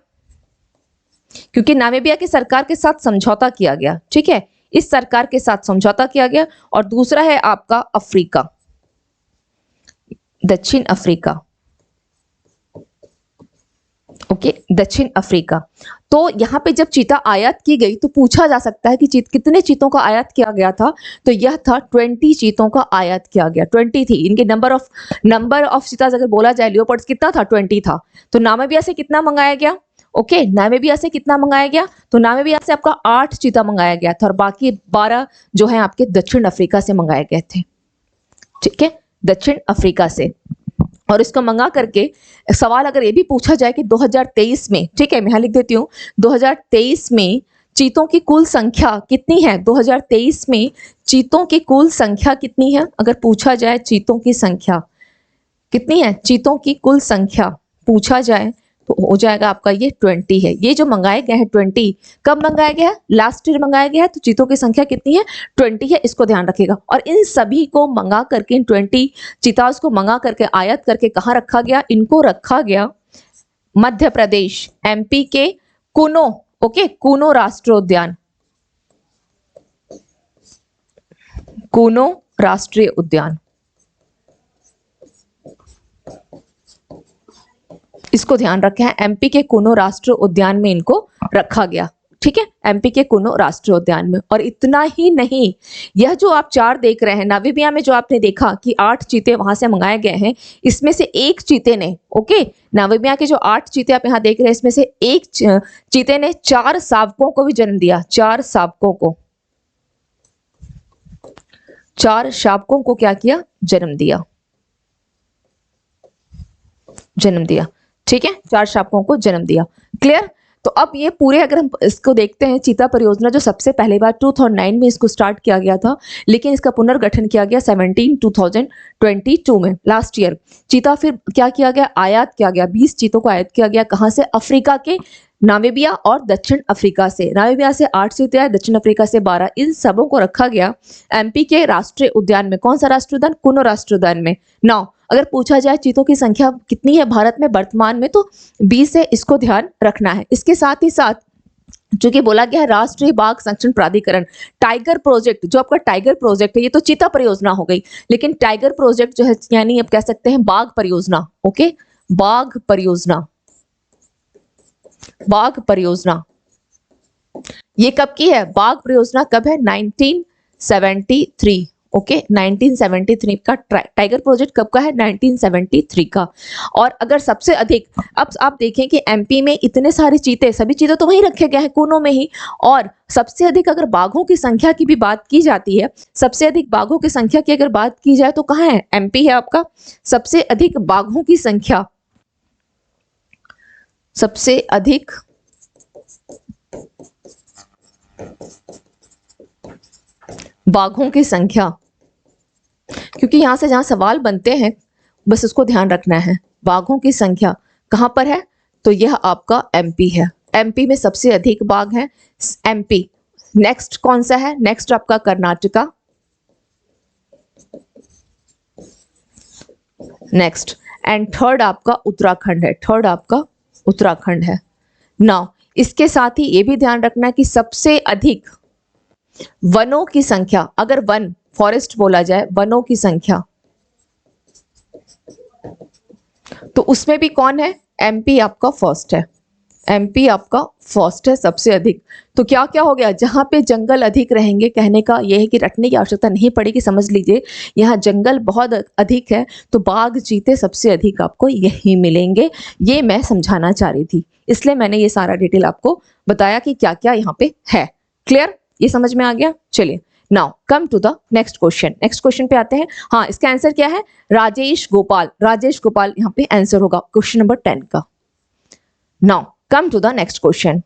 क्योंकि नामीबिया की सरकार के साथ समझौता किया गया। ठीक है, इस सरकार के साथ समझौता किया गया। और दूसरा है आपका अफ्रीका, दक्षिण अफ्रीका। ओके, दक्षिण अफ्रीका। तो यहां पे जब चीता आयात की गई तो पूछा जा सकता है कि कितने चीतों का आयात किया गया था, तो यह था 20 चीतों का आयात किया गया। 20 थी इनके नंबर ऑफ चीताज अगर बोला जाए, लियोपर्ड्स कितना था, 20 था। तो नामीबिया से कितना मंगाया गया, ओके, नामीबिया से कितना मंगाया गया, तो नामीबिया से आपका 8 चीता मंगाया गया था और बाकी 12 जो है आपके दक्षिण अफ्रीका से मंगाए गए थे। ठीक है, दक्षिण अफ्रीका से। और इसको मंगा करके सवाल अगर ये भी पूछा जाए कि 2023 में, ठीक है मैं यहाँ लिख देती हूँ, 2023 में चीतों की कुल संख्या कितनी है, 2023 में चीतों की कुल संख्या कितनी है, अगर पूछा जाए चीतों की संख्या कितनी है, चीतों की कुल संख्या पूछा जाए तो हो जाएगा आपका ये 20 है। ये जो मंगाए गए हैं 20, कब मंगाया गया है, लास्ट ईयर मंगाया गया है, तो चीतों की संख्या कितनी है, 20 है, इसको ध्यान रखिएगा। और इन सभी को मंगा करके, इन 20 चीताओं को मंगा करके आयात करके कहाँ रखा गया, इनको रखा गया मध्य प्रदेश, एमपी के कुनो, ओके, कुनो राष्ट्रीय उद्यान, कुनो राष्ट्रीय उद्यान, इसको ध्यान रखें, एमपी के कुनो राष्ट्रीय उद्यान में इनको रखा गया। ठीक है, एमपी के कुनो राष्ट्रीय उद्यान में। और इतना ही नहीं, यह जो आप 4 देख रहे हैं, नामीबिया में जो आपने देखा कि 8 चीते वहां से मंगाए गए हैं, इसमें से एक चीते ने, ओके, नामीबिया के जो 8 चीते आप यहाँ देख रहे हैं, इसमें से एक चीते ने 4 शावकों को भी जन्म दिया, 4 शावकों को, 4 शावकों को क्या किया, जन्म दिया, जन्म दिया। ठीक है, 4 शावकों को जन्म दिया। क्लियर। तो अब ये पूरे अगर हम इसको देखते हैं, चीता परियोजना जो सबसे पहले बार 2009 में इसको स्टार्ट किया गया था, लेकिन इसका पुनर्गठन किया गया 2022 में, लास्ट ईयर। चीता फिर क्या किया गया, आयात किया गया, 20 चीतों को आयात किया गया। कहाँ से, अफ्रीका के, नामीबिया और दक्षिण अफ्रीका से। नामीबिया से 8 चीते आए, दक्षिण अफ्रीका से 12। इन सबों को रखा गया एमपी के राष्ट्रीय उद्यान में। कौन सा राष्ट्रीय उद्यान, कुनो राष्ट्रीय उद्यान में। नाउ अगर पूछा जाए चीतों की संख्या कितनी है भारत में वर्तमान में, तो 20 है, इसको ध्यान रखना है। इसके साथ ही साथ जो कि बोला गया है राष्ट्रीय बाघ संरक्षण प्राधिकरण, टाइगर प्रोजेक्ट, जो आपका टाइगर प्रोजेक्ट है, ये तो चीता परियोजना हो गई, लेकिन टाइगर प्रोजेक्ट जो है, यानी आप कह सकते हैं बाघ परियोजना, ओके, बाघ परियोजना, बाघ परियोजना, ये कब की है, बाघ परियोजना कब है, 1973, ओके, 1973 का टाइगर प्रोजेक्ट कब का है, 1973 का। और अगर सबसे अधिक, अब आप देखें कि एमपी में इतने सारे चीते, सभी चीते तो वहीं रखे गए हैं कुनो में ही, और सबसे अधिक अगर बाघों की संख्या की भी बात की जाती है, सबसे अधिक बाघों की संख्या की अगर बात की जाए तो कहाँ है, एमपी है आपका। सबसे अधिक बाघों की संख्या, सबसे अधिक बाघों की संख्या, क्योंकि यहां से जहां सवाल बनते हैं बस उसको ध्यान रखना है, बाघों की संख्या कहां पर है, तो यह आपका एमपी है। एमपी में सबसे अधिक बाघ है, एमपी। नेक्स्ट कौन सा है, नेक्स्ट आपका कर्नाटका, नेक्स्ट एंड थर्ड आपका उत्तराखंड है, थर्ड आपका उत्तराखंड है। नाउ इसके साथ ही ये भी ध्यान रखना है कि सबसे अधिक वनों की संख्या, अगर वन, फॉरेस्ट बोला जाए, वनों की संख्या, तो उसमें भी कौन है, एमपी आपका फर्स्ट है, एमपी आपका फर्स्ट है सबसे अधिक। तो क्या क्या हो गया, जहां पे जंगल अधिक रहेंगे, कहने का यह है कि रटने की आवश्यकता नहीं पड़ेगी, समझ लीजिए यहाँ जंगल बहुत अधिक है, तो बाघ चीते सबसे अधिक आपको यही मिलेंगे। ये मैं समझाना चाह रही थी, इसलिए मैंने ये सारा डिटेल आपको बताया कि क्या क्या यहाँ पे है। क्लियर, ये समझ में आ गया। चलिए now come to the next question, next question पे आते हैं। हाँ, इसका आंसर क्या है, राजेश गोपाल, राजेश गोपाल यहाँ पे आंसर होगा क्वेश्चन नंबर 10 का। Now come to the next question.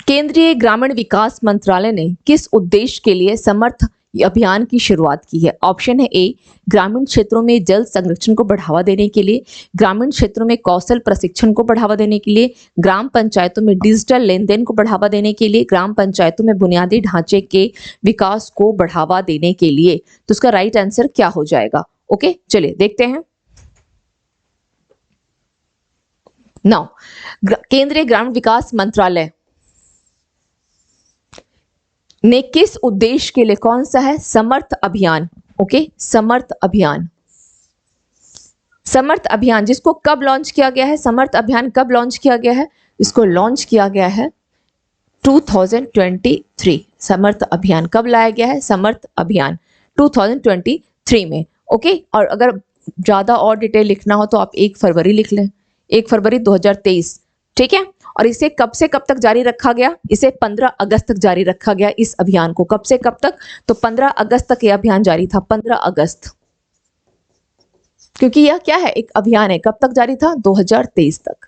केंद्रीय ग्रामीण विकास मंत्रालय ने किस उद्देश्य के लिए समर्थ अभियान की शुरुआत की है। ऑप्शन है ए, ग्रामीण क्षेत्रों में जल संरक्षण को बढ़ावा देने के लिए, ग्रामीण क्षेत्रों में कौशल प्रशिक्षण को बढ़ावा देने के लिए, ग्राम पंचायतों में डिजिटल लेन देन को बढ़ावा देने के लिए, ग्राम पंचायतों में बुनियादी ढांचे के विकास को बढ़ावा देने के लिए। तो उसका राइट आंसर क्या हो जाएगा। ओके, चलिए देखते हैं। नाउ केंद्रीय ग्रामीण विकास मंत्रालय, ने किस उद्देश्य के लिए, कौन सा है, समर्थ अभियान, ओके, समर्थ अभियान। समर्थ अभियान जिसको कब लॉन्च किया गया है, समर्थ अभियान कब लॉन्च किया गया है, इसको लॉन्च किया गया है 2023। समर्थ अभियान कब लाया गया है, समर्थ अभियान 2023 में, ओके। और अगर ज्यादा और डिटेल लिखना हो तो आप 1 फरवरी लिख लें, 1 फरवरी 2023, ठीक है। और इसे कब से कब तक जारी रखा गया, इसे 15 अगस्त तक जारी रखा गया इस अभियान को, कब से कब तक, तो 15 अगस्त तक यह अभियान जारी था, 15 अगस्त, क्योंकि यह क्या है, एक अभियान है। कब तक जारी था, 2023 तक,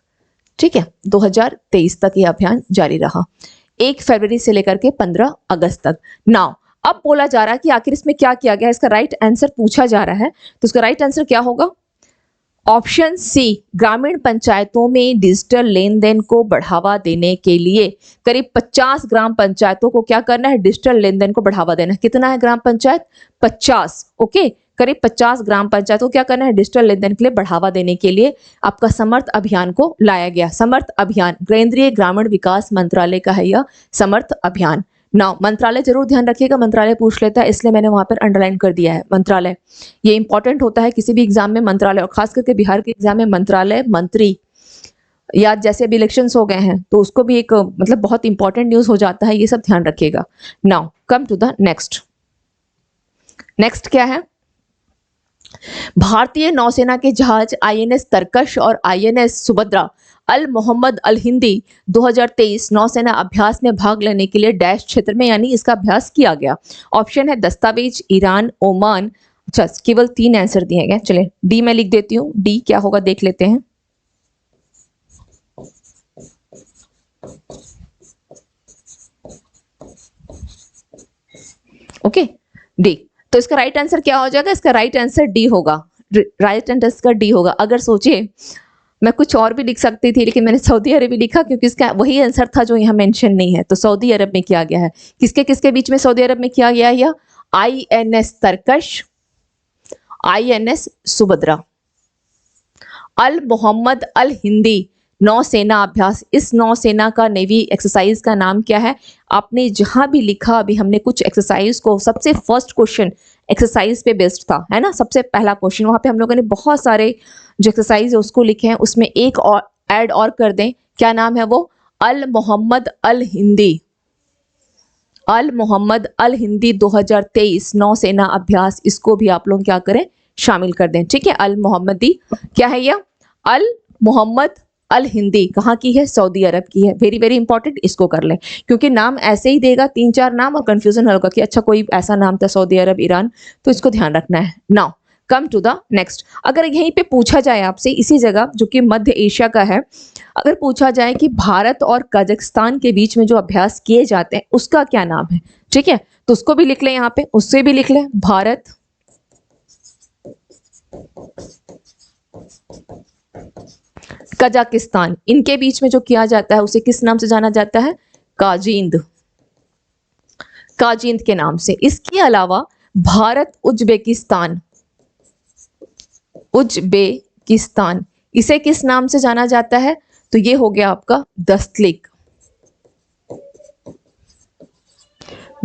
ठीक है, 2023 तक यह अभियान जारी रहा, 1 फरवरी से लेकर के 15 अगस्त तक। नाउ अब बोला जा रहा है कि आखिर इसमें क्या किया गया है, इसका राइट आंसर पूछा जा रहा है, तो इसका राइट आंसर क्या होगा, ऑप्शन सी, ग्रामीण पंचायतों में डिजिटल लेन देन को बढ़ावा देने के लिए करीब 50 ग्राम पंचायतों को क्या करना है, डिजिटल लेन देन को बढ़ावा देना है। कितना है ग्राम पंचायत, 50, ओके, करीब 50 ग्राम पंचायतों को क्या करना है, डिजिटल लेन देन के लिए बढ़ावा देने के लिए आपका समर्थ अभियान को लाया गया। समर्थ अभियान केंद्रीय ग्रामीण विकास मंत्रालय का है यह समर्थ अभियान। नाउ मंत्रालय जरूर ध्यान रखिएगा, मंत्रालय पूछ लेता है इसलिए मैंने वहां पर अंडरलाइन कर दिया है मंत्रालय, ये इंपॉर्टेंट होता है किसी भी एग्जाम में मंत्रालय, और खास करके बिहार के एग्जाम में मंत्रालय मंत्री, या जैसे अभी इलेक्शंस हो गए हैं तो उसको भी एक मतलब बहुत इंपॉर्टेंट न्यूज हो जाता है, ये सब ध्यान रखिएगा। Now come to the next. Next क्या है, भारतीय नौसेना के जहाज आईएनएस तरकश और INS Subhadra Al Mohammed Al Hindi 2023 नौसेना अभ्यास में भाग लेने के लिए डैश क्षेत्र में यानी इसका अभ्यास किया गया। ऑप्शन है दस्तावेज, ईरान, ओमान। अच्छा, केवल 3 आंसर दिए गए, चलिए डी मैं लिख देती हूँ, डी क्या होगा देख लेते हैं। ओके, डी, तो इसका राइट आंसर क्या हो जाएगा, इसका राइट आंसर डी होगा, राइट आंसर इसका डी होगा। अगर सोचिए मैं कुछ और भी लिख सकती थी लेकिन मैंने सऊदी अरब लिखा क्योंकि इसका वही आंसर था जो यहाँ मेंशन नहीं है, तो सऊदी अरब में किया गया है। किसके किसके बीच में सऊदी अरब में किया गया है, यह आईएनएस तरकश, INS Subhadra, Al Mohammed Al Hindi नौसेना अभ्यास। इस नौसेना का नेवी एक्सरसाइज का नाम क्या है, आपने जहां भी लिखा, अभी हमने कुछ एक्सरसाइज को, सबसे फर्स्ट क्वेश्चन एक्सरसाइज पे बेस्ड था, है ना, सबसे पहला क्वेश्चन, वहां पे हम लोगों ने बहुत सारे जो एक्सरसाइज है उसको लिखे हैं, उसमें एक और ऐड और कर दें, क्या नाम है वो, अल मोहम्मद अल हिंदी, अल मोहम्मद अल हिंदी 2023 नौसेना अभ्यास, इसको भी आप लोग क्या करें, शामिल कर दें, ठीक है। अल मोहम्मदी क्या है, यह अल मोहम्मद अल हिंदी कहाँ की है, सऊदी अरब की है। वेरी वेरी इंपॉर्टेंट, इसको कर लें क्योंकि नाम ऐसे ही देगा 3-4 नाम और कंफ्यूजन होगा कि अच्छा कोई ऐसा नाम था सऊदी अरब, ईरान, तो इसको ध्यान रखना है। Now come to the next. अगर यहीं पे पूछा जाए आपसे इसी जगह जो कि मध्य एशिया का है, अगर पूछा जाए कि भारत और कजाकिस्तान के बीच में जो अभ्यास किए जाते हैं उसका क्या नाम है, ठीक है, तो उसको भी लिख लें यहाँ पे, उससे भी लिख लें, भारत कजाकिस्तान, इनके बीच में जो किया जाता है उसे किस नाम से जाना जाता है, काजिंद, काजिंद के नाम से। इसके अलावा भारत उज्बेकिस्तान, उज्बेकिस्तान, इसे किस नाम से जाना जाता है, तो ये हो गया आपका दस्तलिक,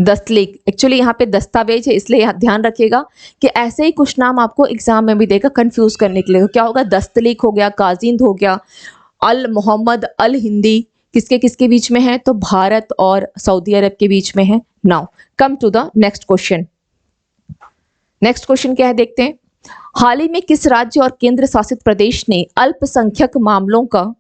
दस्तलिक। एक्चुअली यहाँ पे दस्तावेज है इसलिए ध्यान रखिएगा कि ऐसे ही कुछ नाम आपको एग्जाम में भी देगा कंफ्यूज करने के लिए। क्या होगा, दस्तलिक हो गया, काजिंद हो गया, अल मोहम्मद अल हिंदी किसके किसके बीच में है, तो भारत और सऊदी अरब के बीच में है। Now come to the next question. Next question क्या है देखते हैं। हाल ही में किस राज्य और केंद्र शासित प्रदेश ने अल्पसंख्यक मामलों का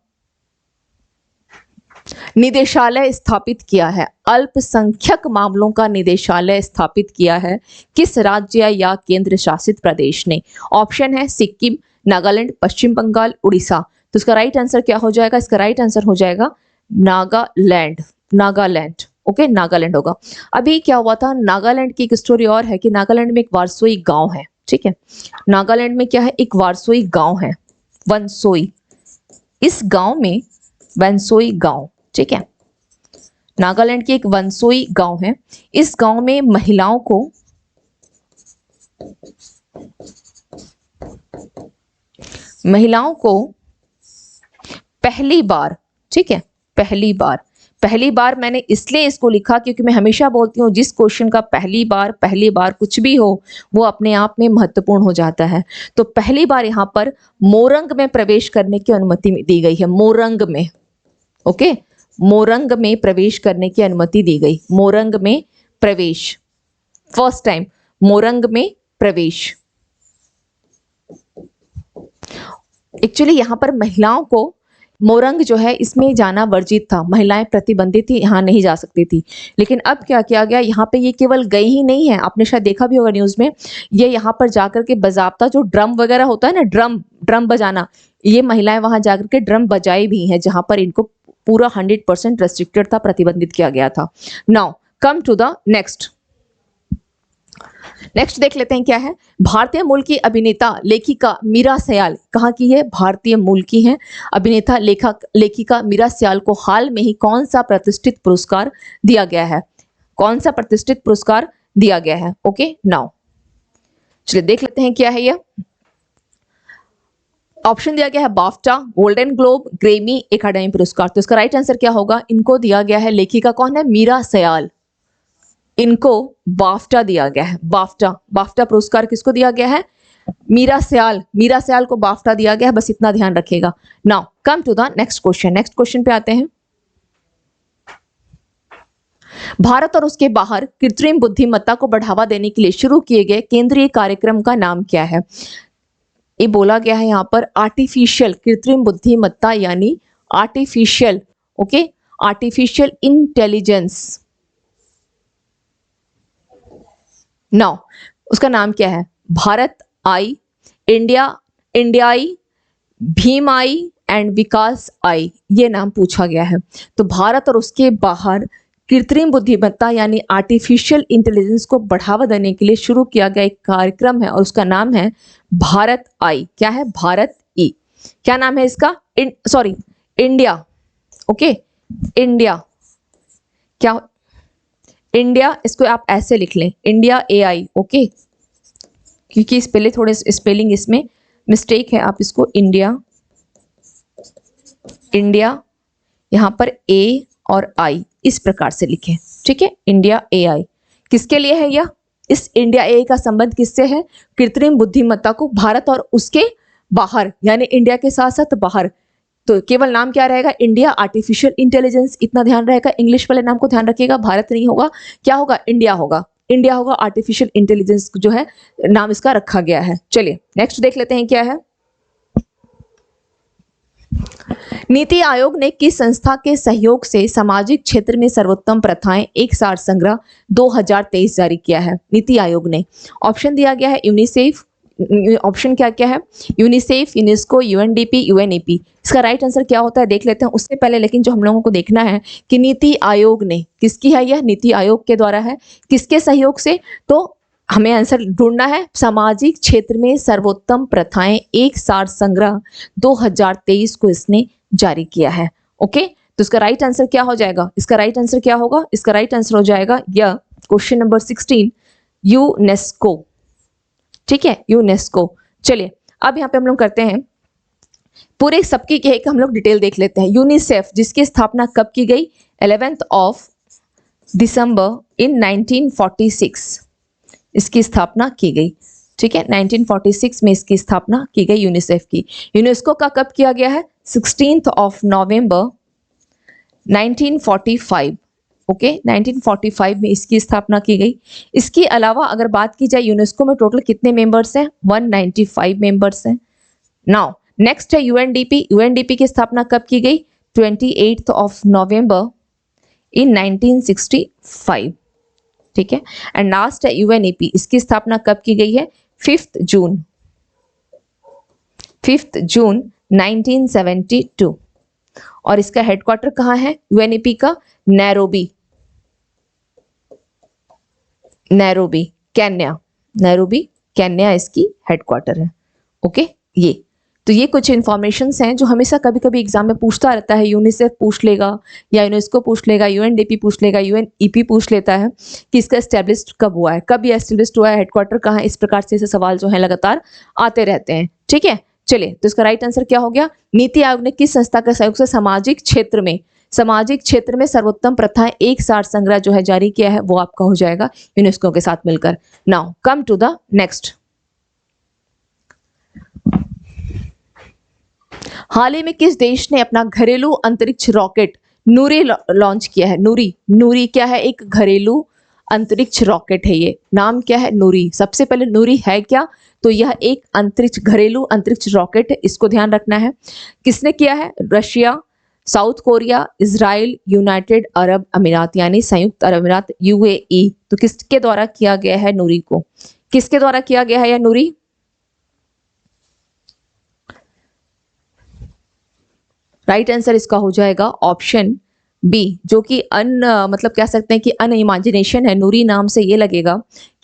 निदेशालय स्थापित किया है, अल्पसंख्यक मामलों का निदेशालय स्थापित किया है किस राज्य या केंद्र शासित प्रदेश ने। ऑप्शन है सिक्किम, नागालैंड, पश्चिम बंगाल, उड़ीसा। तो इसका राइट आंसर क्या हो जाएगा, इसका राइट आंसर हो जाएगा नागालैंड, नागालैंड, ओके, नागालैंड होगा। अभी क्या हुआ था, नागालैंड की एक स्टोरी और है कि नागालैंड में एक वारसोई गांव है, ठीक है, नागालैंड में क्या है, एक वारसोई गांव है, वनसोई, इस गांव में वनसोई गांव, ठीक है, नागालैंड की एक वनसोई गांव है। इस गांव में महिलाओं को पहली बार, ठीक है, पहली बार पहली बार मैंने इसलिए इसको लिखा क्योंकि मैं हमेशा बोलती हूँ जिस क्वेश्चन का पहली बार कुछ भी हो वो अपने आप में महत्वपूर्ण हो जाता है। तो पहली बार यहाँ पर मोरंग में प्रवेश करने की अनुमति दी गई है। मोरंग में, ओके, मोरंग में प्रवेश करने की अनुमति दी गई। मोरंग में प्रवेश, फर्स्ट टाइम मोरंग में प्रवेश। एक्चुअली यहाँ पर महिलाओं को मोरंग जो है इसमें जाना वर्जित था, महिलाएं प्रतिबंधित थी, यहाँ नहीं जा सकती थी। लेकिन अब क्या किया गया, यहाँ पे ये केवल गई ही नहीं है, आपने शायद देखा भी होगा न्यूज में, ये यहाँ पर जाकर के बजाबता जो ड्रम वगैरह होता है ना, ड्रम बजाना, ये महिलाएं वहां जाकर के ड्रम बजाई भी हैं, जहां पर इनको पूरा 100% रेस्ट्रिक्टेड था, प्रतिबंधित किया गया था। Now come to the next देख लेते हैं क्या है। भारतीय मूल की अभिनेता लेखिका मीरा सयाल कहाँ की है, भारतीय मूल की है। अभिनेता लेखिका मीरा सयाल को हाल में ही कौन सा प्रतिष्ठित पुरस्कार दिया गया है, कौन सा प्रतिष्ठित पुरस्कार दिया गया है। ओके, नाउ चलिए देख लेते हैं क्या है यह। ऑप्शन दिया गया है BAFTA, golden globe, Grammy, academy पुरस्कार। तो इसका राइट आंसर क्या होगा, इनको दिया गया है, लेखिका कौन है, मीरा सयाल, इनको बाफ्टा दिया गया है। बाफ्टा पुरस्कार किसको दिया गया है, मीरा सयाल को बाफ्टा दिया गया है, बस इतना ध्यान रखिएगा। Now come to the next question पे आते हैं। भारत और उसके बाहर कृत्रिम बुद्धिमत्ता को बढ़ावा देने के लिए शुरू किए गए केंद्रीय कार्यक्रम का नाम क्या है। ये बोला गया है यहाँ पर आर्टिफिशियल कृत्रिम बुद्धिमत्ता, यानी artificial, okay, artificial intelligence. Now उसका नाम क्या है, भारत आई, इंडियाई, भीम आई एंड विकास आई, ये नाम पूछा गया है। तो भारत और उसके बाहर कृत्रिम बुद्धिमत्ता यानी आर्टिफिशियल इंटेलिजेंस को बढ़ावा देने के लिए शुरू किया गया एक कार्यक्रम है और उसका नाम है भारत आई। क्या है, भारत ई। क्या नाम है इसका, इंडिया, ओके, इंडिया, क्या, इंडिया, इसको आप ऐसे लिख लें, इंडिया AI, ओके, क्योंकि इस पहले थोड़े स्पेलिंग इसमें मिस्टेक है, आप इसको इंडिया यहाँ पर A और I इस प्रकार से लिखें, ठीक है, इंडिया AI। किसके लिए है यह, इस इंडिया AI का संबंध किससे है, कृत्रिम बुद्धिमत्ता को भारत और उसके बाहर, यानी इंडिया के साथ साथ बाहर। तो केवल नाम क्या रहेगा, इंडिया आर्टिफिशियल इंटेलिजेंस, इतना ध्यान रहेगा। इंग्लिश वाले नाम को ध्यान रखिएगा, भारत नहीं होगा, क्या होगा, इंडिया होगा, आर्टिफिशियल इंटेलिजेंस जो है नाम इसका रखा गया है। चलिए नेक्स्ट देख लेते हैं क्या है। नीति आयोग ने किस संस्था के सहयोग से सामाजिक क्षेत्र में सर्वोत्तम प्रथाएं एक सार संग्रह 2023 जारी किया है। नीति आयोग ने, ऑप्शन दिया गया है यूनिसेफ, ऑप्शन क्या क्या है, यूनिसेफ, यूनेस्को, UNDP, UNEP। इसका राइट आंसर क्या होता है देख लेते हैं। उससे पहले लेकिन जो हम लोगों को देखना है कि नीति आयोग ने, किसकी है यह, नीति आयोग के द्वारा है, किसके सहयोग से, तो हमें आंसर ढूंढना है, सामाजिक क्षेत्र में सर्वोत्तम प्रथाएं एक सार संग्रह 2023 को इसने जारी किया है। ओके, तो इसका राइट आंसर क्या हो जाएगा, इसका राइट आंसर क्या होगा, इसका राइट आंसर हो जाएगा यह क्वेश्चन नंबर 16, यूनेस्को, ठीक है, यूनेस्को। चलिए अब यहाँ पे हम लोग करते हैं पूरे सबकी एक हम लोग डिटेल देख लेते हैं। यूनिसेफ जिसकी स्थापना कब की गई, 11th of December in 1946 इसकी स्थापना की गई, ठीक है, 1946 में इसकी स्थापना की गई यूनिसेफ की। यूनेस्को का कब किया गया है, 16th of November 1945, ओके, 1945 में इसकी स्थापना की गई। इसके अलावा अगर बात की जाए यूनेस्को में टोटल कितने मेंबर्स हैं, 195 मेंबर्स हैं। नाउ नेक्स्ट है UNDP, UNDP की स्थापना कब की गई, 28th of November in 1965, ठीक है, एंड लास्ट है UNEP, इसकी स्थापना कब की गई है, 5th जून 1972 और इसका हेडक्वार्टर कहाँ है UNEP का, नैरोबी, केन्या इसकी हेडक्वार्टर है। ओके, ये कुछ इंफॉर्मेशन हैं जो हमेशा कभी कभी एग्जाम में पूछता रहता है। यूनिसेफ पूछ लेगा या यूनेस्को पूछ लेगा, UNDP पूछ लेगा, UNEP पूछ लेता है कि इसका एस्टेब्लिश्ड कब हुआ है, कब ये एस्टेब्लिश्ड हुआ है, हेडक्वार्टर कहाँ है, इस प्रकार से ऐसे सवाल जो है लगातार आते रहते हैं। ठीक है, चलिए तो इसका राइट आंसर क्या हो गया, नीति आयोग ने किस संस्था के सहयोग से सामाजिक क्षेत्र में सामाजिक क्षेत्र में सर्वोत्तम प्रथाएं एक सार संग्रह जो है जारी किया है, वो आपका हो जाएगा यूनेस्को के साथ मिलकर। Now come to the next. हाल ही में किस देश ने अपना घरेलू अंतरिक्ष रॉकेट नूरी लॉन्च किया है? नूरी, नूरी क्या है? एक घरेलू अंतरिक्ष रॉकेट है, ये नाम क्या है? नूरी। सबसे पहले नूरी है क्या? तो यह एक अंतरिक्ष घरेलू अंतरिक्ष रॉकेट है, इसको ध्यान रखना है। किसने किया है? Russia, south Korea, Israel, United Arab अमीरात यानी संयुक्त अरब अमीरात, यूएई। तो किसके द्वारा किया गया है नूरी को? किसके द्वारा किया गया है यह नूरी? राइट आंसर इसका हो जाएगा ऑप्शन बी, जो कि मतलब कह सकते हैं कि अन इमेजिनेशन है। नूरी नाम से ये लगेगा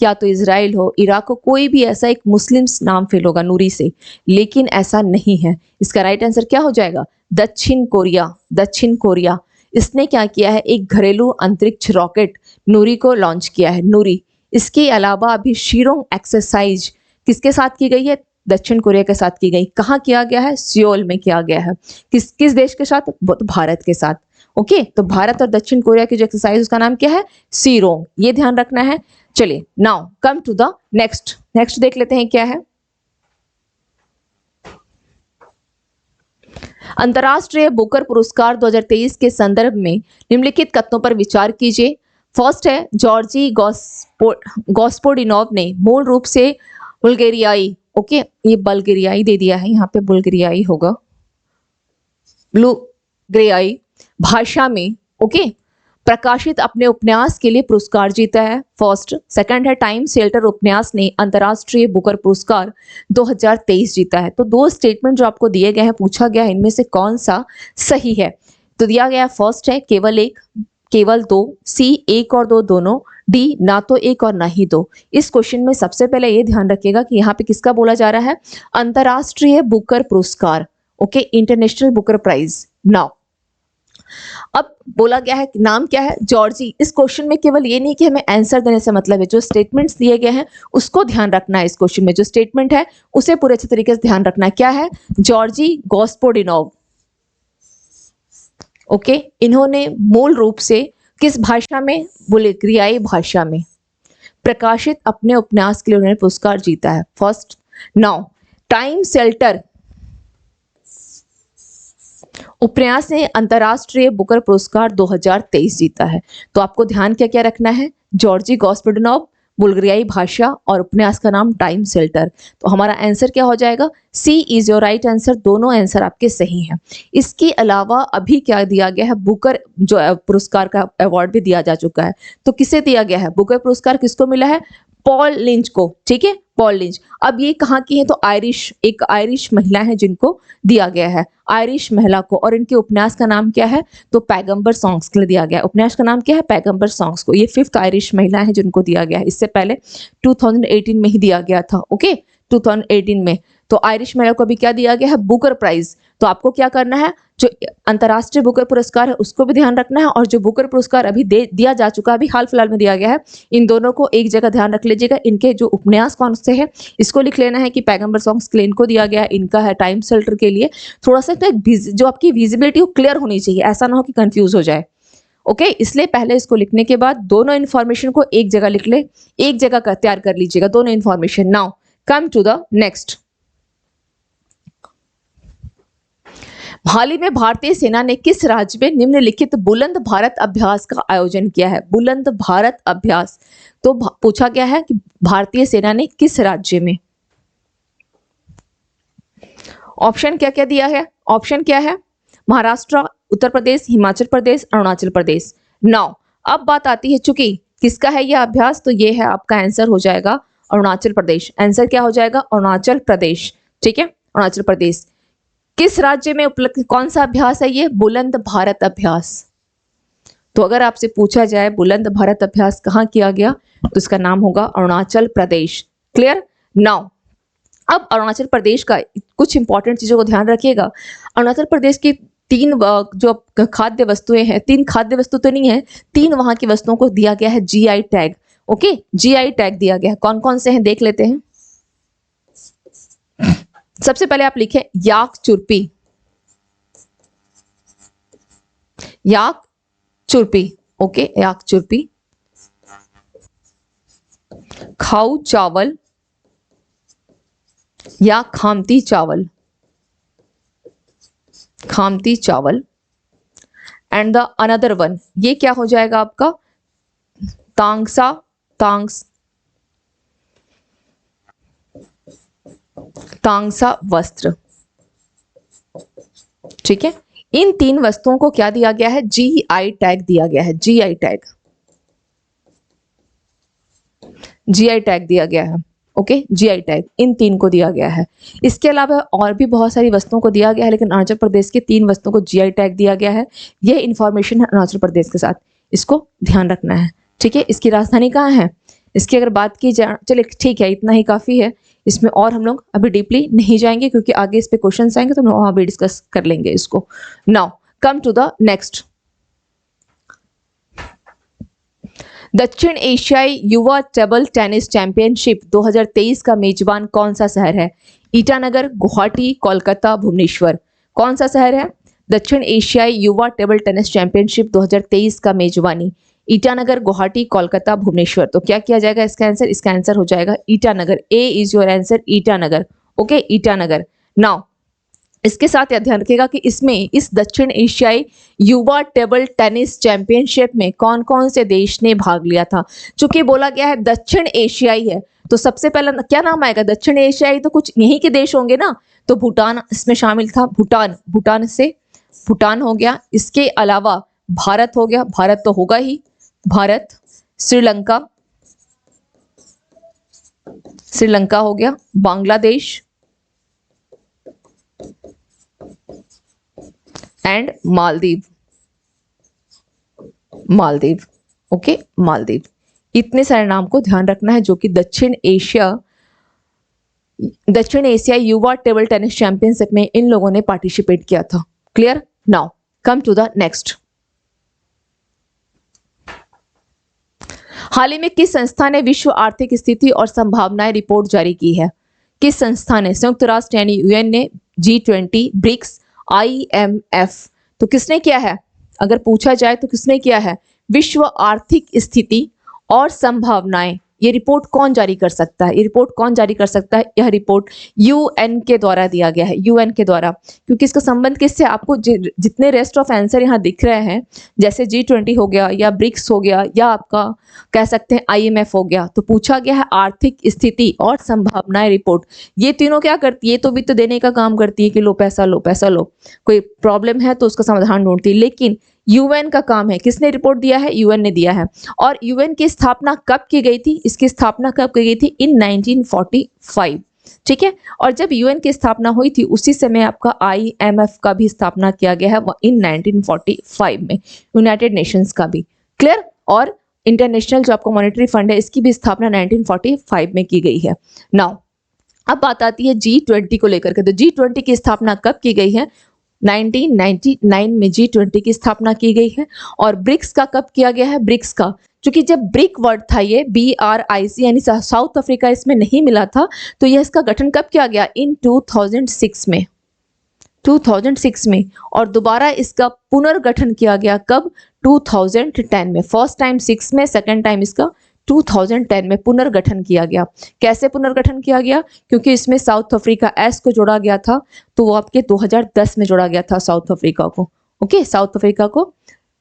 क्या तो इजराइल हो, इराक हो, कोई भी ऐसा एक मुस्लिम नाम फेल होगा नूरी से, लेकिन ऐसा नहीं है। इसका राइट आंसर क्या हो जाएगा? दक्षिण कोरिया। दक्षिण कोरिया इसने क्या किया है? एक घरेलू अंतरिक्ष रॉकेट नूरी को लॉन्च किया है, नूरी। इसके अलावा अभी शीरोंग एक्सरसाइज किसके साथ की गई है? दक्षिण कोरिया के साथ की गई। कहाँ किया गया है? सियोल में किया गया है। किस किस देश के साथ? भारत के साथ। ओके, तो भारत और दक्षिण कोरिया की जो एक्सरसाइज उसका नाम क्या है? सीरोंग, ये ध्यान रखना है। चलिए now come to the next. Next देख लेते हैं क्या है। अंतरराष्ट्रीय बुकर पुरस्कार 2023 के संदर्भ में निम्नलिखित कथनों पर विचार कीजिए। फर्स्ट है, जॉर्जी गॉस्पोडिनोव ने मूल रूप से बुल्गारियाई, ओके ये बल्गेरियाई दे दिया है, यहाँ पे बुल्गारियाई होगा, बुल्गारियाई भाषा में ओके प्रकाशित अपने उपन्यास के लिए पुरस्कार जीता है। फर्स्ट। सेकंड है, टाइम शेल्टर उपन्यास ने अंतरराष्ट्रीय बुकर पुरस्कार 2023 जीता है। तो दो स्टेटमेंट जो आपको दिए गए हैं, पूछा गया है इनमें से कौन सा सही है। तो दिया गया फर्स्ट है केवल एक, केवल दो, सी एक और दो दोनों, डी ना तो एक और ना ही दो। इस क्वेश्चन में सबसे पहले ये ध्यान रखिएगा कि यहाँ पे किसका बोला जा रहा है? अंतरराष्ट्रीय बुकर पुरस्कार, okay international Booker prize. Now अब बोला गया है नाम क्या है? जॉर्जी। इस क्वेश्चन में केवल ये नहीं कि हमें आंसर देने से मतलब है, जो स्टेटमेंट्स दिए गए हैं उसको ध्यान रखना है। इस क्वेश्चन में जो स्टेटमेंट है उसे पूरे अच्छे तरीके से ध्यान रखना है। क्या है? जॉर्जी गॉस्पोडिनोव, ओके इन्होंने मूल रूप से किस भाषा में? बुल्गारियाई भाषा में प्रकाशित अपने उपन्यास के लिए उन्होंने पुरस्कार जीता है। फर्स्ट। नाउ टाइम शेल्टर उपन्यास ने अंतरराष्ट्रीय बुकर पुरस्कार 2023 जीता है। तो आपको ध्यान क्या क्या रखना है? जॉर्जी गॉस्पोडिनोव, बुल्गारियाई भाषा और उपन्यास का नाम टाइम शेल्टर। तो हमारा आंसर क्या हो जाएगा? सी इज योर राइट आंसर। दोनों आंसर आपके सही हैं। इसके अलावा अभी क्या दिया गया है? बुकर जो पुरस्कार का अवार्ड भी दिया जा चुका है। तो किसे दिया गया है? बुकर पुरस्कार किसको मिला है? पॉल लिंच को, ठीक है पॉल लिंच। अब ये कहाँ की है? तो आयरिश, एक आयरिश महिला है जिनको दिया गया है, आयरिश महिला को। और इनके उपन्यास का नाम क्या है? तो पैगंबर सॉन्ग्स के लिए दिया गया है। उपन्यास का नाम क्या है? पैगंबर सॉन्ग्स को। ये 5th आयरिश महिला है जिनको दिया गया है। इससे पहले 2018 में ही दिया गया था, ओके 2018 में। तो आयरिश महिला को भी क्या दिया गया है? Booker prize. तो आपको क्या करना है? जो अंतरराष्ट्रीय बुकर पुरस्कार है उसको भी ध्यान रखना है, और जो बुकर पुरस्कार अभी दिया जा चुका है, अभी हाल फिलहाल में दिया गया है, इन दोनों को एक जगह ध्यान रख लीजिएगा। इनके जो उपन्यास कौन से है इसको लिख लेना है कि पैगंबर सॉन्ग्स के लिए इनको दिया गया है, इनका है टाइम शेल्टर के लिए। थोड़ा सा तो जो आपकी विजिबिलिटी वो क्लियर होनी चाहिए, ऐसा ना हो कि कंफ्यूज हो जाए, ओके इसलिए पहले इसको लिखने के बाद दोनों इन्फॉर्मेशन को एक जगह लिख ले, एक जगह का तैयार कर लीजिएगा दोनों information. Now come to the next. हाल ही में भारतीय सेना ने किस राज्य में निम्नलिखित बुलंद भारत अभ्यास का आयोजन किया है? बुलंद भारत अभ्यास। तो पूछा गया है कि भारतीय सेना ने किस राज्य में। ऑप्शन क्या क्या दिया है? ऑप्शन क्या है? महाराष्ट्र, उत्तर प्रदेश, हिमाचल प्रदेश, अरुणाचल प्रदेश। नाउ अब बात आती है, चूंकि किसका है यह अभ्यास, तो ये है आपका आंसर हो जाएगा अरुणाचल प्रदेश। आंसर क्या हो जाएगा? अरुणाचल प्रदेश, ठीक है अरुणाचल प्रदेश। किस राज्य में उपलब्ध कौन सा अभ्यास है ये? बुलंद भारत अभ्यास। तो अगर आपसे पूछा जाए बुलंद भारत अभ्यास कहाँ किया गया, तो इसका नाम होगा अरुणाचल प्रदेश। क्लियर? नाउ अब अरुणाचल प्रदेश का कुछ इंपॉर्टेंट चीजों को ध्यान रखिएगा। अरुणाचल प्रदेश की 3 जो खाद्य वस्तुएं हैं, 3 खाद्य वस्तु तो नहीं है, 3 वहां की वस्तुओं को दिया गया है GI tag, okay GI tag दिया गया है। कौन कौन से हैं देख लेते हैं। सबसे पहले आप लिखें याक चुरपी। याक चुरपी, ओके, याक चुरपी। खाऊ चावल या खामती चावल, खामती चावल। एंड द अनदर वन, ये क्या हो जाएगा आपका, तांगसा, तांगसा वस्त्र। ठीक है, इन तीन वस्तुओं को क्या दिया गया है, जीआई टैग दिया गया है, जीआई टैग, जीआई टैग दिया गया है। ओके, जीआई टैग इन तीन को दिया गया है। इसके अलावा और भी बहुत सारी वस्तुओं को दिया गया है, लेकिन अरुणाचल प्रदेश के तीन वस्तुओं को जीआई टैग दिया गया है। यह इंफॉर्मेशन है अरुणाचल प्रदेश के साथ, इसको ध्यान रखना है। ठीक है, इसकी राजधानी कहाँ है, इसकी अगर बात की जाए, चलिए ठीक है, इतना ही काफी है। इसमें और हम लोग अभी डीपली नहीं जाएंगे, क्योंकि आगे इस पे क्वेश्चन आएंगे तो हम वहां भी डिस्कस कर लेंगे इसको। Now come to the next. दक्षिण एशियाई युवा टेबल टेनिस चैंपियनशिप 2023 का मेजबान कौन सा शहर है, ईटानगर, गुवाहाटी, कोलकाता, भुवनेश्वर। कौन सा शहर है, दक्षिण एशियाई युवा टेबल टेनिस चैंपियनशिप 2023 का मेजबानी, ईटानगर, गुवाहाटी, कोलकाता, भुवनेश्वर। तो क्या किया जाएगा इसका आंसर, इसका आंसर हो जाएगा Itanagar. A is your answer, Itanagar. Okay, Itanagar. Now इसके साथ यह ध्यान रखिएगा कि इसमें, इस दक्षिण एशियाई युवा टेबल टेनिस चैंपियनशिप में कौन कौन से देश ने भाग लिया था। चूंकि बोला गया है दक्षिण एशियाई है, तो सबसे पहला क्या नाम आएगा, दक्षिण एशियाई तो कुछ यहीं के देश होंगे ना, तो भूटान इसमें शामिल था, भूटान, भूटान से भूटान हो गया। इसके अलावा भारत हो गया, भारत तो होगा ही, भारत, श्रीलंका, श्रीलंका हो गया, बांग्लादेश एंड मालदीव, मालदीव। ओके, मालदीव। इतने सारे नाम को ध्यान रखना है जो कि दक्षिण एशिया युवा टेबल टेनिस चैंपियनशिप में इन लोगों ने पार्टिसिपेट किया था। Clear. Now come to the next. हाल ही में किस संस्था ने विश्व आर्थिक स्थिति और संभावनाएं रिपोर्ट जारी की है, किस संस्था ने, संयुक्त राष्ट्र यानी यूएन ने, G20, ब्रिक्स, IMF। तो किसने किया है, अगर पूछा जाए तो किसने किया है, विश्व आर्थिक स्थिति और संभावनाएं। ये रिपोर्ट कौन जारी कर सकता है, ये रिपोर्ट कौन जारी कर सकता है, यह रिपोर्ट यूएन के द्वारा दिया गया है, यूएन के द्वारा। क्योंकि इसका संबंध किससे, आपको जितने रेस्ट ऑफ आंसर यहाँ दिख रहे हैं, जैसे G20 हो गया या ब्रिक्स हो गया या आपका कह सकते हैं IMF हो गया, तो पूछा गया है आर्थिक स्थिति और संभावनाएं रिपोर्ट। ये तीनों क्या करती है, तो वित्त देने का काम करती है कि लो पैसा लो, पैसा लो, कोई प्रॉब्लम है तो उसका समाधान ढूंढती है। लेकिन यूएन का काम है, किसने रिपोर्ट दिया है, यूएन ने दिया है। और यूएन की स्थापना कब की गई थी, इसकी स्थापना कब की गई थी, इन 1945। ठीक है, और जब यूएन की स्थापना हुई थी उसी समय आपका IMF का भी स्थापना किया गया है इन 1945 में, यूनाइटेड नेशंस का भी। क्लियर। और इंटरनेशनल जो आपका मॉनेटरी फंड है, इसकी भी स्थापना 1945 में की गई है। नाउ अब बात आती है G20 को लेकर के। तो G20 की स्थापना कब की गई है, 1999 में G20 की स्थापना की गई है। और ब्रिक्स का कब किया गया है, ब्रिक्स का, क्योंकि जब ब्रिक वर्ड था ये BRIC यानी साउथ अफ्रीका इसमें नहीं मिला था, तो यह इसका गठन कब किया गया, इन 2006 में, 2006 में। और दोबारा इसका पुनर्गठन किया गया कब, 2010 में। फर्स्ट टाइम 6 में, सेकेंड टाइम इसका 2010 में पुनर्गठन किया गया। कैसे पुनर्गठन किया गया, क्योंकि इसमें साउथ अफ्रीका एस को जोड़ा गया था, तो वो आपके 2010 में जोड़ा गया था साउथ अफ्रीका को। ओके, साउथ अफ्रीका को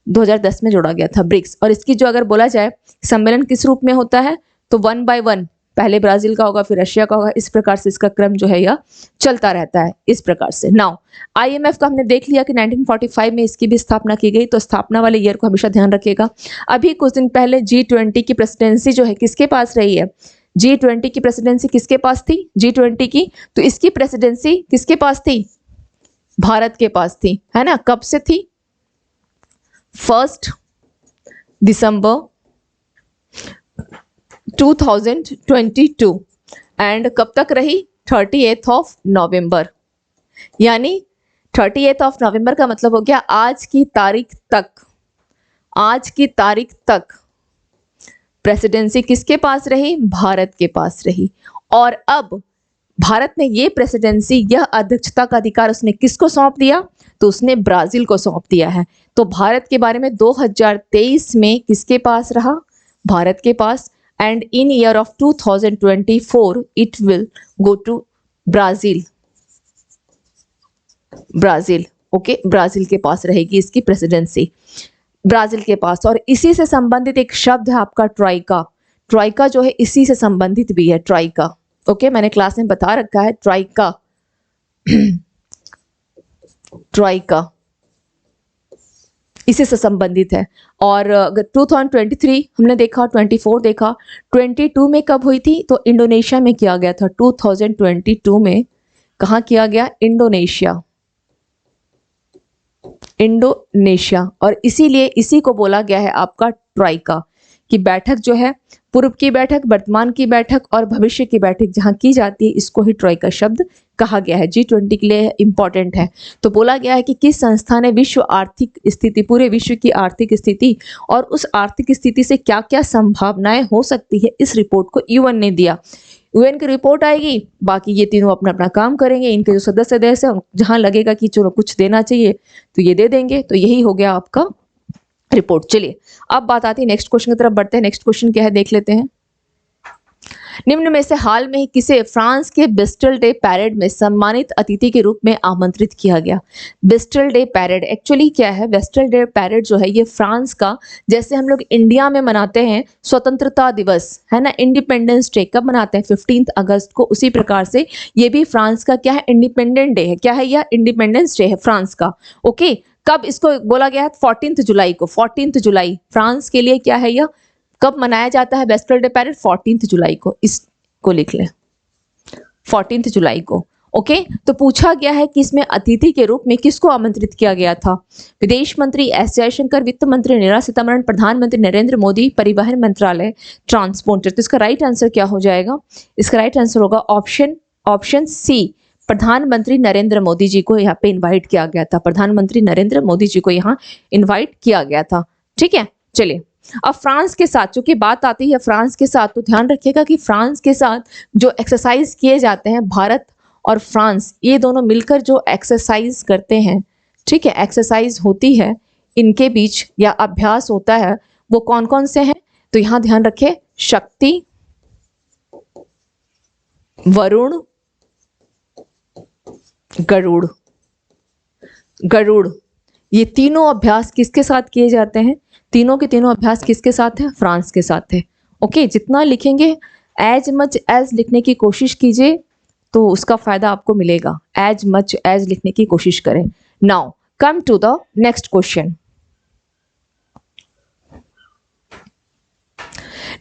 2010 में जोड़ा गया था ब्रिक्स। और इसकी जो अगर बोला जाए सम्मेलन किस रूप में होता है, तो 1 by 1, पहले ब्राजील का होगा फिर रशिया का होगा, इस प्रकार से इसका क्रम जो है यह चलता रहता है इस प्रकार से। नाउ IMF का हमने देख लिया कि 1945 में इसकी भी स्थापना की गई, तो स्थापना वाले ईयर को हमेशा ध्यान रखिएगा। अभी कुछ दिन पहले G20 की प्रेसिडेंसी जो है किसके पास रही है, G20 की प्रेसिडेंसी किसके पास थी, G20 की, तो इसकी प्रेसिडेंसी किसके पास थी, भारत के पास थी, है ना। कब से थी, 1 दिसंबर 2022 एंड कब तक रही, 38 नवंबर। यानी 38 नवंबर का मतलब हो गया आज की तारीख तक, आज की तारीख तक प्रेसिडेंसी किसके पास रही, भारत के पास रही। और अब भारत ने ये प्रेसिडेंसी, यह अध्यक्षता का अधिकार उसने किसको सौंप दिया, तो उसने ब्राजील को सौंप दिया है। तो भारत के बारे में 2023 में किसके पास रहा? भारत के पास। And in year of 2024 it will go to Brazil. Brazil, okay, Brazil के पास रहेगी इसकी प्रेसिडेंसी, ब्राजील के पास। और इसी से संबंधित एक शब्द है आपका ट्राइका। ट्राइका जो है इसी से संबंधित भी है, ट्राइका। ओके, मैंने क्लास में बता रखा है ट्राइका। ट्राइका इसी से संबंधित है। और 2023 हमने देखा, 24 देखा, 22 में कब हुई थी? तो इंडोनेशिया में किया गया था। 2022 में कहाँ किया गया? Indonesia, Indonesia. और इसीलिए इसी को बोला गया है आपका ट्राइका, कि बैठक जो है, पूर्व की बैठक, वर्तमान की बैठक और भविष्य की बैठक जहां की जाती है, इसको ही ट्राइका शब्द कहा गया है। G20 के लिए इंपॉर्टेंट है। तो बोला गया है कि किस संस्था ने विश्व आर्थिक स्थिति, पूरे विश्व की आर्थिक स्थिति और उस आर्थिक स्थिति से क्या क्या संभावनाएं हो सकती है, इस रिपोर्ट को UN ने दिया। UN की रिपोर्ट आएगी, बाकी ये तीनों अपना अपना काम करेंगे। इनके जो सदस्य देश है, जहां लगेगा कि चलो कुछ देना चाहिए तो ये दे देंगे। तो यही हो गया आपका रिपोर्ट। चलिए अब बात आती है नेक्स्ट क्वेश्चन की तरफ बढ़ते हैं। नेक्स्ट क्वेश्चन क्या है देख लेते हैं। निम्न में से हाल में ही किसे फ्रांस के बिस्टल डे पैरेड में सम्मानित अतिथि के रूप में आमंत्रित किया गया? बिस्टल डे पैरेड एक्चुअली क्या है? बिस्टल डे पैरेड जो है ये फ्रांस का, जैसे हम लोग इंडिया में मनाते हैं स्वतंत्रता दिवस, है ना, इंडिपेंडेंस डे कब मनाते हैं? 15 अगस्त को। उसी प्रकार से ये भी फ्रांस का क्या है? इंडिपेंडेंट डे है। क्या है यह? इंडिपेंडेंस डे है फ्रांस का। ओके, कब इसको बोला गया है? 14 जुलाई को। 14 जुलाई फ्रांस के लिए क्या है यह? कब मनाया जाता है बिस्टल डे पैरेड? 14 जुलाई को। इसको लिख लें, 14 जुलाई को। ओके, तो पूछा गया है कि इसमें अतिथि के रूप में किसको आमंत्रित किया गया था? विदेश मंत्री एस जयशंकर, वित्त मंत्री निर्मला सीतारमण, प्रधानमंत्री नरेंद्र मोदी, परिवहन मंत्रालय, ट्रांसपोर्टर। तो इसका राइट आंसर क्या हो जाएगा? इसका राइट आंसर होगा ऑप्शन सी, प्रधानमंत्री नरेंद्र मोदी जी को यहाँ पे इन्वाइट किया गया था। प्रधानमंत्री नरेंद्र मोदी जी को यहाँ इन्वाइट किया गया था। ठीक है, चलिए अब फ्रांस के साथ, चूंकि बात आती है फ्रांस के साथ, तो ध्यान रखिएगा कि फ्रांस के साथ जो एक्सरसाइज किए जाते हैं, भारत और फ्रांस ये दोनों मिलकर जो एक्सरसाइज करते हैं, ठीक है, एक्सरसाइज होती है इनके बीच या अभ्यास होता है, वो कौन कौन से हैं? तो यहां ध्यान रखें, शक्ति, वरुण, गरुड़। गरुड़, ये तीनों अभ्यास किसके साथ किए जाते हैं? तीनों के तीनों अभ्यास किसके साथ है? फ्रांस के साथ है। ओके, जितना लिखेंगे एज मच एज लिखने की कोशिश कीजिए तो उसका फायदा आपको मिलेगा। एज मच एज लिखने की कोशिश करें। Now come to the next question.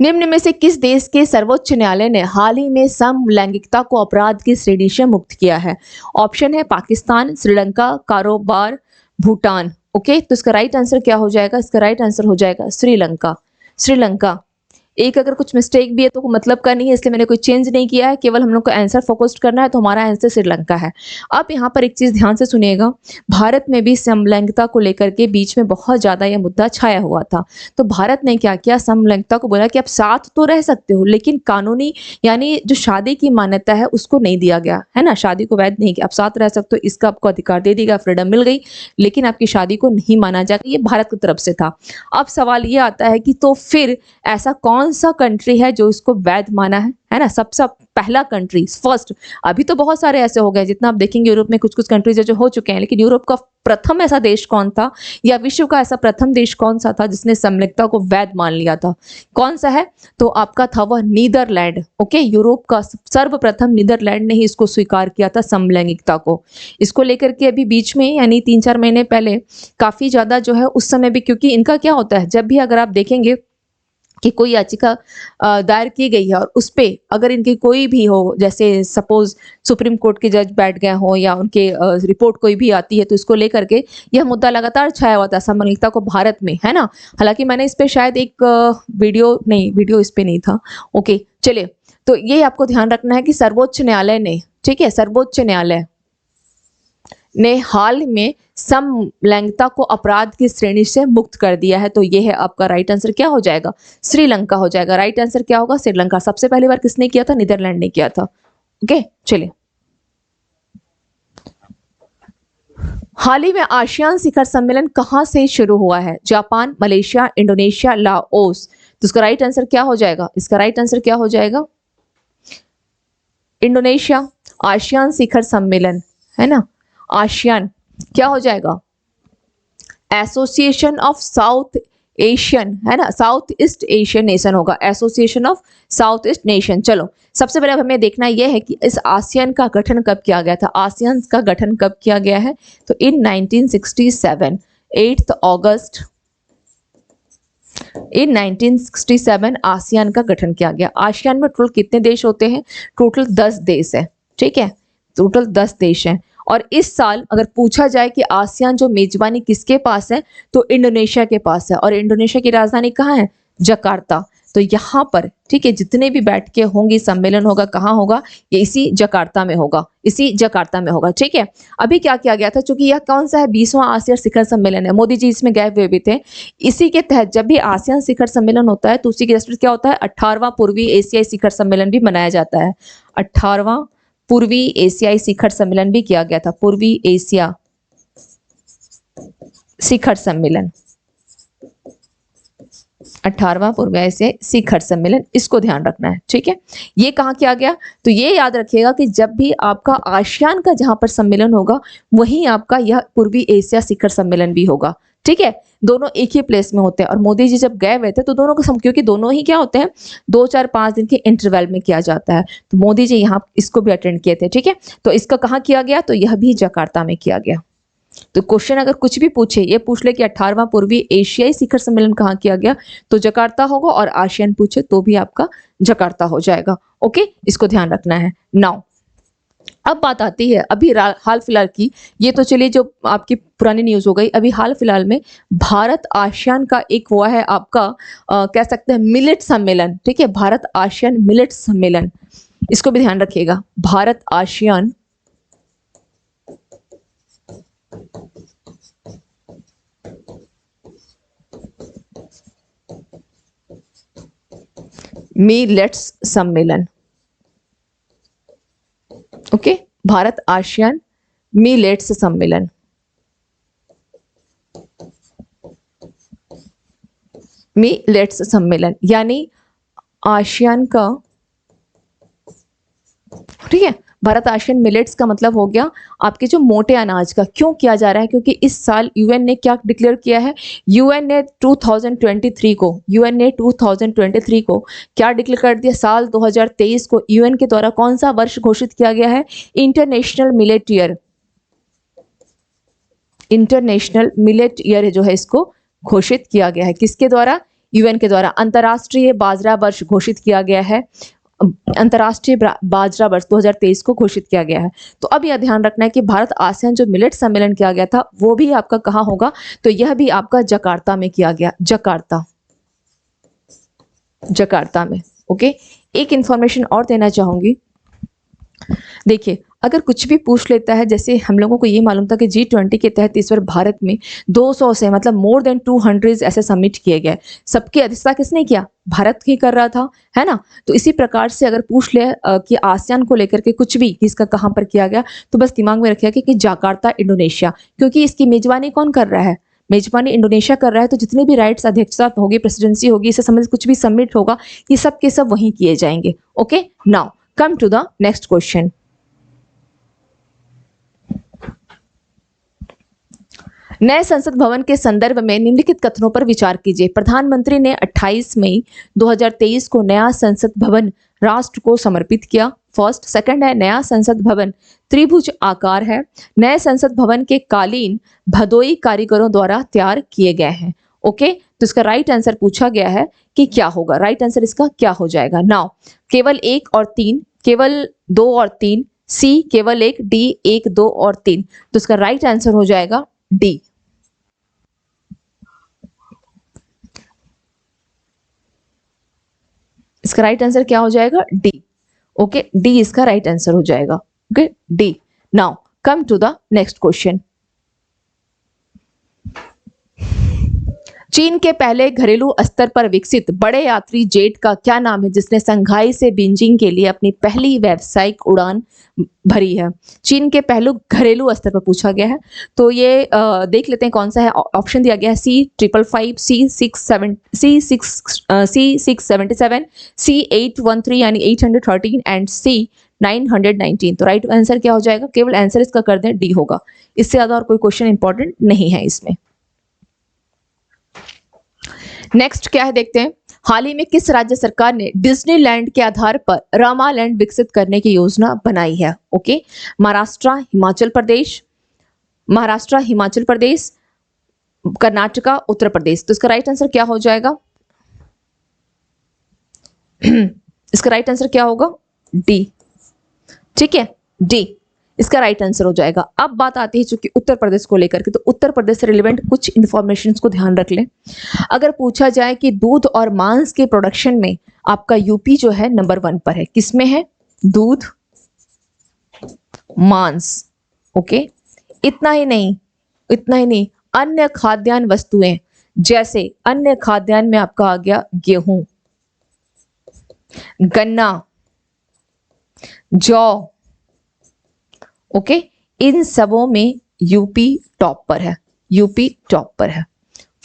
निम्न में से किस देश के सर्वोच्च न्यायालय ने हाल ही में समलैंगिकता को अपराध की श्रेणी से मुक्त किया है? ऑप्शन है पाकिस्तान, श्रीलंका, कारोबार, भूटान। ओके, तो इसका राइट आंसर क्या हो जाएगा? इसका राइट आंसर हो जाएगा श्रीलंका। श्रीलंका। एक अगर कुछ मिस्टेक भी है तो मतलब का नहीं है, इसलिए मैंने कोई चेंज नहीं किया है, केवल हम लोग को आंसर फोकस्ड करना है, तो हमारा आंसर श्रीलंका है। अब यहाँ पर एक चीज ध्यान से सुनिएगा, भारत में भी समलैंगिकता को लेकर के बीच में बहुत ज्यादा यह मुद्दा छाया हुआ था। तो भारत ने क्या किया? समलैंगिकता को बोला कि आप साथ तो रह सकते हो, लेकिन कानूनी यानी जो शादी की मान्यता है उसको नहीं दिया गया, है ना, शादी को वैध नहीं किया। आप साथ रह सकते हो, इसका आपको अधिकार दे दिया, फ्रीडम मिल गई, लेकिन आपकी शादी को नहीं माना जाएगा। ये भारत की तरफ से था। अब सवाल ये आता है कि तो फिर ऐसा कौन सा कंट्री है जो इसको वैध माना है ना? सबसे पहला कंट्री, फर्स्ट। अभी तो बहुत सारे ऐसे हो गए, जितना आप देखेंगे यूरोप में कुछ कुछ कंट्रीज जो हो चुके हैं, लेकिन यूरोप का प्रथम ऐसा देश कौन था, या विश्व का ऐसा प्रथम देश कौन सा था जिसने समलैंगिकता को वैध मान लिया था? कौन सा है? तो आपका था वह नीदरलैंड। ओके, यूरोप का सर्वप्रथम नीदरलैंड ने ही इसको स्वीकार किया था, समलैंगिकता को। इसको लेकर के अभी बीच में यानी 3-4 महीने पहले काफी ज्यादा जो है उस समय भी, क्योंकि इनका क्या होता है, जब भी अगर आप देखेंगे कि कोई याचिका दायर की गई है और उस पे अगर इनकी कोई भी हो, जैसे सपोज सुप्रीम कोर्ट के जज बैठ गए हो या उनके रिपोर्ट कोई भी आती है, तो इसको लेकर के यह मुद्दा लगातार छाया हुआ था समलैंगिकता को भारत में, है ना। हालांकि मैंने इस पे शायद एक वीडियो इस पे नहीं था। ओके, चलिए, तो ये आपको ध्यान रखना है कि सर्वोच्च न्यायालय ने, ठीक है, सर्वोच्च न्यायालय ने हाल में समलैंगिकता को अपराध की श्रेणी से मुक्त कर दिया है। तो ये है आपका राइट आंसर, क्या हो जाएगा? श्रीलंका हो जाएगा। राइट आंसर क्या होगा? श्रीलंका। सबसे पहली बार किसने किया था? नीदरलैंड ने किया था। ओके, चलिए हाल ही में आसियान शिखर सम्मेलन कहाँ से शुरू हुआ है? Japan, Malaysia, Indonesia, Laos. तो इसका राइट आंसर क्या हो जाएगा? इसका राइट आंसर क्या हो जाएगा? इंडोनेशिया। आसियान शिखर सम्मेलन है ना, आसियान क्या हो जाएगा? एसोसिएशन ऑफ साउथ एशियन है ना, साउथ ईस्ट एशियन नेशन होगा, association of south east nation. चलो सबसे पहले हमें देखना यह है कि इस आसियान का गठन कब किया गया था। आसियान का गठन कब किया गया है? तो इन 1967, 8 अगस्त इन 1967 आसियान का गठन किया गया। आसियान में टोटल कितने देश होते हैं? टोटल 10 देश है, ठीक है, टोटल 10 देश हैं। और इस साल अगर पूछा जाए कि आसियान जो मेजबानी किसके पास है, तो इंडोनेशिया के पास है। और इंडोनेशिया की राजधानी कहाँ है? जकार्ता। तो यहाँ पर ठीक है, जितने भी बैठ के होंगे सम्मेलन होगा, कहाँ होगा? ये इसी जकार्ता में होगा, इसी जकार्ता में होगा, ठीक है। अभी क्या किया गया था, चूंकि यह कौन सा है? 20वां आसियान शिखर सम्मेलन है, मोदी जी इसमें गए हुए भी थे। इसी के तहत जब भी आसियान शिखर सम्मेलन होता है तो उसी के जस्ट क्या होता है? 18वां पूर्वी एशियाई शिखर सम्मेलन भी मनाया जाता है। 18वां पूर्वी एशियाई शिखर सम्मेलन भी किया गया था, पूर्वी एशिया शिखर सम्मेलन, 18वां पूर्व एशियाई शिखर सम्मेलन, इसको ध्यान रखना है, ठीक है। ये कहाँ किया गया? तो ये याद रखिएगा कि जब भी आपका आसियान का जहां पर सम्मेलन होगा, वहीं आपका यह पूर्वी एशिया शिखर सम्मेलन भी होगा, ठीक है। दोनों एक ही प्लेस में होते हैं। और मोदी जी जब गए हुए थे तो दोनों को क्योंकि दोनों ही क्या होते हैं, 2 4 5 दिन के इंटरवल में किया जाता है, तो मोदी जी यहाँ इसको भी अटेंड किए थे, ठीक है। तो इसका कहाँ किया गया? तो यह भी जकार्ता में किया गया। तो क्वेश्चन अगर कुछ भी पूछे, ये पूछ ले कि 18वां पूर्वी एशियाई शिखर सम्मेलन कहाँ किया गया, तो जकार्ता होगा। और आसियान पूछे तो भी आपका जकार्ता हो जाएगा, ओके, इसको ध्यान रखना है। नाउ अब बात आती है अभी हाल फिलहाल की। ये तो चलिए जो आपकी पुरानी न्यूज हो गई। अभी हाल फिलहाल में भारत आसियान का एक हुआ है आपका कह सकते हैं मिलेट सम्मेलन, ठीक है, भारत आसियान मिलेट सम्मेलन, इसको भी ध्यान रखिएगा। भारत आसियान मिलेट्स सम्मेलन, ओके, भारत आसियान मिलेट्स सम्मेलन। मिलेट्स सम्मेलन यानी आसियान का, ठीक है, भारत आसियान मिलेट्स का मतलब हो गया आपके जो मोटे अनाज का। क्यों किया जा रहा है? क्योंकि इस साल यूएन ने क्या डिक्लेयर किया है? यूएन ने 2023 को, यूएन ने 2023 को क्या डिक्लेयर कर दिया? साल 2023 को यूएन के द्वारा कौन सा वर्ष घोषित किया गया है? International millet year, international millet year जो है इसको घोषित किया गया है। किसके द्वारा? यूएन के द्वारा। अंतर्राष्ट्रीय बाजरा वर्ष घोषित किया गया है, अंतर्राष्ट्रीय बाजरा वर्ष 2023 को घोषित किया गया है। तो अब यह ध्यान रखना है कि भारत आसियान जो मिलेट सम्मेलन किया गया था वो भी आपका कहाँ होगा? तो यह भी आपका जकार्ता में किया गया, जकार्ता, जकार्ता में, ओके। एक इंफॉर्मेशन और देना चाहूंगी, देखिए अगर कुछ भी पूछ लेता है, जैसे हम लोगों को ये मालूम था कि G20 के तहत इस बार भारत में 200 से मतलब मोर देन 200 ऐसे समिट किए गए। सबकी अध्यक्षता किसने किया? भारत ही कर रहा था, है ना। तो इसी प्रकार से अगर पूछ ले कि आसियान को लेकर के कुछ भी किसका कहाँ पर किया गया, तो बस दिमाग में रखिएगा कि जकार्ता इंडोनेशिया, क्योंकि इसकी मेजबानी कौन कर रहा है? मेजबानी इंडोनेशिया कर रहा है। तो जितने भी राइट्स अध्यक्षता होगी, प्रेसिडेंसी होगी, इससे संबंधित कुछ भी सबमिट होगा, ये सब के सब वहीं किए जाएंगे, okay. Now come to the next question. नए संसद भवन के संदर्भ में निम्नलिखित कथनों पर विचार कीजिए। प्रधानमंत्री ने 28 मई 2023 को नया संसद भवन राष्ट्र को समर्पित किया। फर्स्ट। सेकंड है नया संसद भवन त्रिभुज आकार है। नए संसद भवन के कालीन भदोई कारीगरों द्वारा तैयार किए गए हैं, ओके। तो इसका राइट आंसर पूछा गया है कि क्या होगा, राइट आंसर इसका क्या हो जाएगा। नाउ केवल 1 और 3, केवल 2 और 3, सी केवल 1, डी 1 2 और 3। तो इसका राइट आंसर हो जाएगा डी। इसका राइट आंसर क्या हो जाएगा? डी, ओके, डी इसका राइट आंसर हो जाएगा, okay, D. Now come to the next question. चीन के पहले घरेलू स्तर पर विकसित बड़े यात्री जेट का क्या नाम है जिसने संघाई से बीजिंग के लिए अपनी पहली व्यावसायिक उड़ान भरी है? चीन के पहलू घरेलू स्तर पर पूछा गया है, तो ये देख लेते हैं कौन सा है। ऑप्शन दिया गया है C555, C677, C813 यानी 813 एंड C919। तो राइट आंसर क्या हो जाएगा? केवल आंसर इसका कर दें, डी होगा। इससे ज्यादा और कोई क्वेश्चन इंपॉर्टेंट नहीं है इसमें। नेक्स्ट क्या है देखते हैं। हाल ही में किस राज्य सरकार ने डिज्नीलैंड के आधार पर रामालैंड विकसित करने की योजना बनाई है? ओके, महाराष्ट्र, हिमाचल प्रदेश, कर्नाटका, उत्तर प्रदेश। तो इसका राइट आंसर क्या हो जाएगा? इसका राइट आंसर क्या होगा? डी। ठीक है, डी इसका राइट आंसर हो जाएगा। अब बात आती है चूंकि उत्तर प्रदेश को लेकर के, तो उत्तर प्रदेश से रिलेवेंट कुछ इंफॉर्मेशन को ध्यान रख लें। अगर पूछा जाए कि दूध और मांस के प्रोडक्शन में आपका यूपी जो है नंबर 1 पर है, किसमें है? दूध, मांस। ओके, इतना ही नहीं, अन्य खाद्यान्न वस्तुएं, जैसे अन्य खाद्यान्न में आपका आ गया गेहूं, गन्ना, जौ। ओके, इन सबों में यूपी टॉप पर है,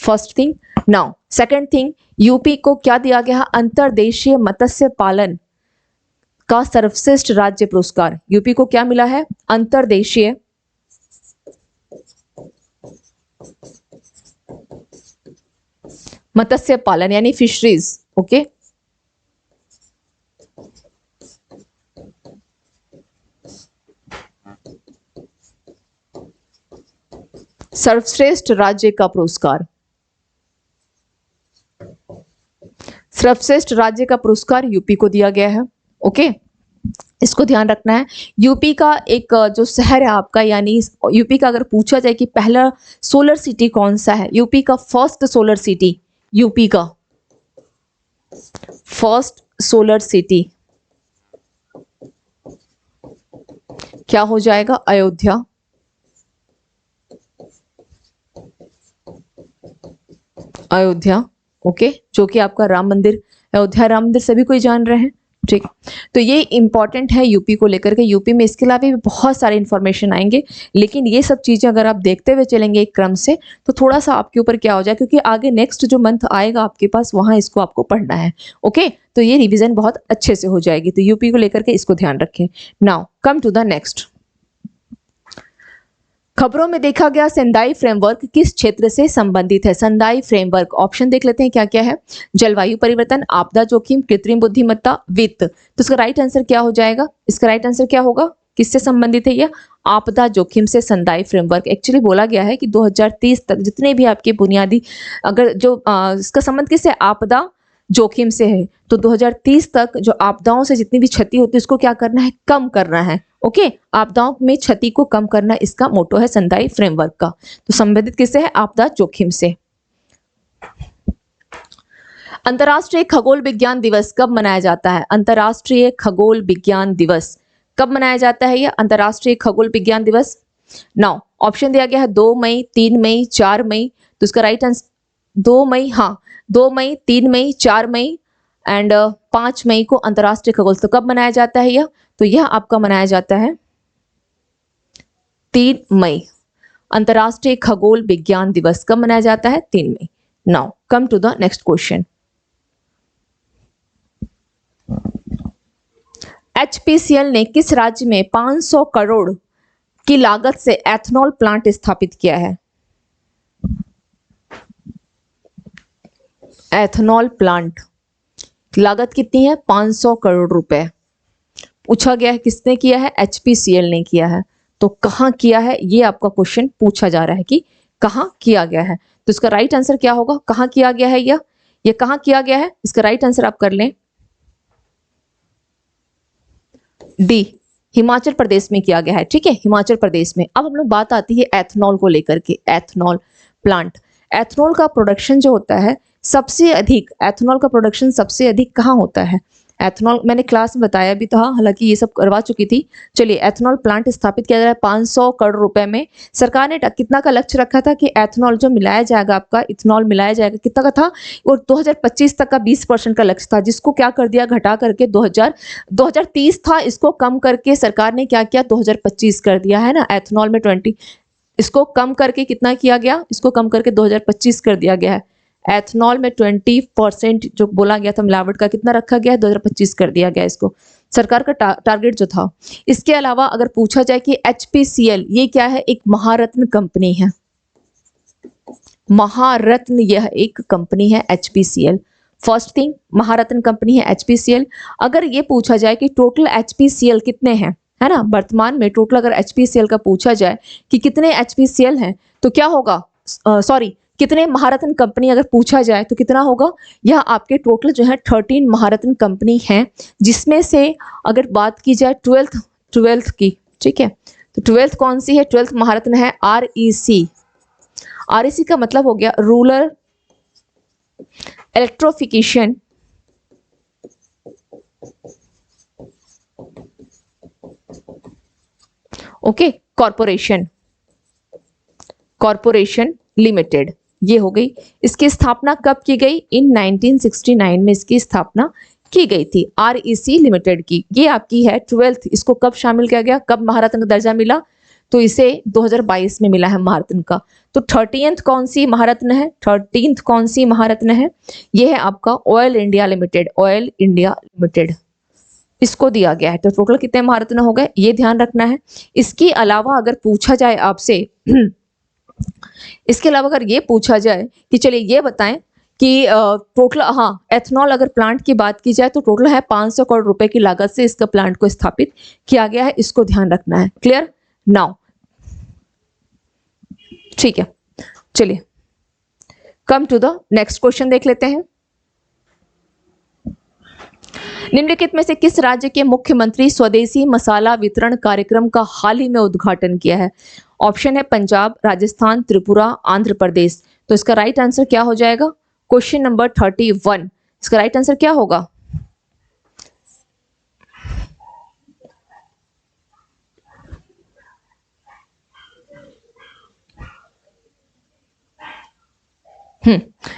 first thing. Now second thing, UP को क्या दिया गया? अंतर्देशीय मत्स्य पालन का सर्वश्रेष्ठ राज्य पुरस्कार। यूपी को क्या मिला है? अंतर्देशीय मत्स्य पालन यानी फिशरीज। ओके, सर्वश्रेष्ठ राज्य का पुरस्कार, यूपी को दिया गया है। ओके, इसको ध्यान रखना है। यूपी का एक जो शहर है आपका, यानी यूपी का अगर पूछा जाए कि पहला सोलर सिटी कौन सा है, यूपी का फर्स्ट सोलर सिटी क्या हो जाएगा? अयोध्या। ओके, जो कि आपका राम मंदिर, अयोध्या राम मंदिर सभी कोई जान रहे हैं। ठीक, तो ये इंपॉर्टेंट है यूपी को लेकर के। यूपी में इसके अलावा भी बहुत सारे इंफॉर्मेशन आएंगे, लेकिन ये सब चीजें अगर आप देखते हुए चलेंगे एक क्रम से, तो थोड़ा सा आपके ऊपर क्या हो जाए, क्योंकि आगे नेक्स्ट जो मंथ आएगा आपके पास, वहां इसको आपको पढ़ना है। ओके, तो ये रिविजन बहुत अच्छे से हो जाएगी। तो यूपी को लेकर के इसको ध्यान रखें। Now come to the next. खबरों में देखा गया सेंदाई फ्रेमवर्क किस क्षेत्र से संबंधित है? सेंदाई फ्रेमवर्क, ऑप्शन देख लेते हैं क्या क्या है। जलवायु परिवर्तन, आपदा जोखिम, कृत्रिम बुद्धिमत्ता, वित्त। तो इसका राइट आंसर क्या हो जाएगा? इसका राइट आंसर क्या होगा? किससे संबंधित है यह? आपदा जोखिम से सेंदाई फ्रेमवर्क। एक्चुअली बोला गया है कि 2030 तक जितने भी आपके बुनियादी, अगर जो इसका संबंध किससे? आपदा जोखिम से है। तो 2030 तक जो आपदाओं से जितनी भी क्षति होती है उसको क्या करना है? कम करना है। ओके, आपदाओं में क्षति को कम करना इसका मोटो है सेंदाई फ्रेमवर्क का। तो संबंधित किससे है? आपदा जोखिम से। अंतर्राष्ट्रीय खगोल विज्ञान दिवस कब मनाया जाता है? अंतर्राष्ट्रीय खगोल विज्ञान दिवस कब मनाया जाता है? यह अंतर्राष्ट्रीय खगोल विज्ञान दिवस। नाउ ऑप्शन दिया गया है 2 मई, 3 मई, 4 मई। तो इसका राइट आंसर 2 मई, हाँ 2 मई, 3 मई, 4 मई एंड 5 मई को अंतर्राष्ट्रीय खगोल। तो कब मनाया जाता है यह? तो यह आपका मनाया जाता है 3 मई। अंतर्राष्ट्रीय खगोल विज्ञान दिवस कब मनाया जाता है? 3 मई। Now come to the next question. HPCL ने किस राज्य में 500 करोड़ की लागत से एथनॉल प्लांट स्थापित किया है? एथनॉल प्लांट लागत कितनी है? 500 करोड़ रुपए। पूछा गया है किसने किया है? HPCL ने किया है। तो कहां किया है ये आपका क्वेश्चन पूछा जा रहा है कि कहां किया गया है। तो इसका राइट आंसर क्या होगा? कहां किया गया है ये कहां किया गया है? इसका राइट आंसर आप कर लें डी, हिमाचल प्रदेश में किया गया है। ठीक है, हिमाचल प्रदेश में। अब हम लोग बात आती है एथनॉल को लेकर के। एथनॉल प्लांट, एथनॉल का प्रोडक्शन जो होता है सबसे अधिक, एथनॉल का प्रोडक्शन सबसे अधिक कहाँ होता है? एथेनॉल मैंने क्लास में बताया भी था, हालांकि ये सब करवा चुकी थी। चलिए, एथेनॉल प्लांट स्थापित किया जा रहा है 500 करोड़ रुपए में। सरकार ने कितना का लक्ष्य रखा था कि एथेनॉल जो मिलाया जाएगा, आपका इथेनॉल मिलाया जाएगा, कितना का था? और 2025 तक का 20% का लक्ष्य था, जिसको क्या कर दिया, घटा करके 2030 था, इसको कम करके सरकार ने क्या किया, 2025 कर दिया है ना। एथेनॉल में 20, इसको कम करके कितना किया गया, इसको कम करके 2025 कर दिया गया है। एथेनॉल में 20% जो बोला गया था मिलावट का, कितना रखा गया है, 2025 कर दिया गया इसको, सरकार का टारगेट जो था। इसके अलावा अगर पूछा जाए कि HPCL ये क्या है, एक महारत्न कंपनी है, महारत्न यह एक कंपनी है HPCL। फर्स्ट थिंग, महारत्न कंपनी है HPCL। अगर ये पूछा जाए कि टोटल HPCL कितने हैं, है ना, वर्तमान में टोटल अगर HPCL का पूछा जाए कि कितने HPCL हैं, तो क्या होगा, सॉरी, कितने महारत्न कंपनी अगर पूछा जाए तो कितना होगा, यह आपके टोटल जो है 13 महारत्न कंपनी हैं, जिसमें से अगर बात की जाए 12th की, ठीक है, तो 12th कौन सी है, 12th महारत्न है REC। REC का मतलब हो गया rural electrification okay corporation limited, ये हो गई। इसकी स्थापना कब की गई, इन 1969 में इसकी स्थापना की गई थी, REC लिमिटेड की। ये आपकी है 12th, इसको कब शामिल किया गया, कब महारत्न का दर्जा मिला, तो इसे 2022 में मिला है महारत्न का। तो 13th कौन सी महारत्न है, 13th कौन सी महारत्न है, ये है आपका ऑयल इंडिया लिमिटेड, इसको दिया गया है। तो टोटल कितने महारत्न हो गए, ये ध्यान रखना है। इसके अलावा अगर पूछा जाए आपसे इसके अलावा अगर ये पूछा जाए कि चलिए ये बताएं कि टोटल, हाँ, एथेनॉल अगर प्लांट की बात की जाए तो टोटल है 500 करोड़ रुपए की लागत से इसका प्लांट को स्थापित किया गया है, इसको ध्यान रखना है। क्लियर नाउ, ठीक है। चलिए come to the next question देख लेते हैं। निम्नलिखित में से किस राज्य के मुख्यमंत्री स्वदेशी मसाला वितरण कार्यक्रम का हाल ही में उद्घाटन किया है? ऑप्शन है पंजाब, राजस्थान, त्रिपुरा, आंध्र प्रदेश। तो इसका राइट आंसर क्या हो जाएगा, क्वेश्चन नंबर 31, इसका राइट आंसर क्या होगा,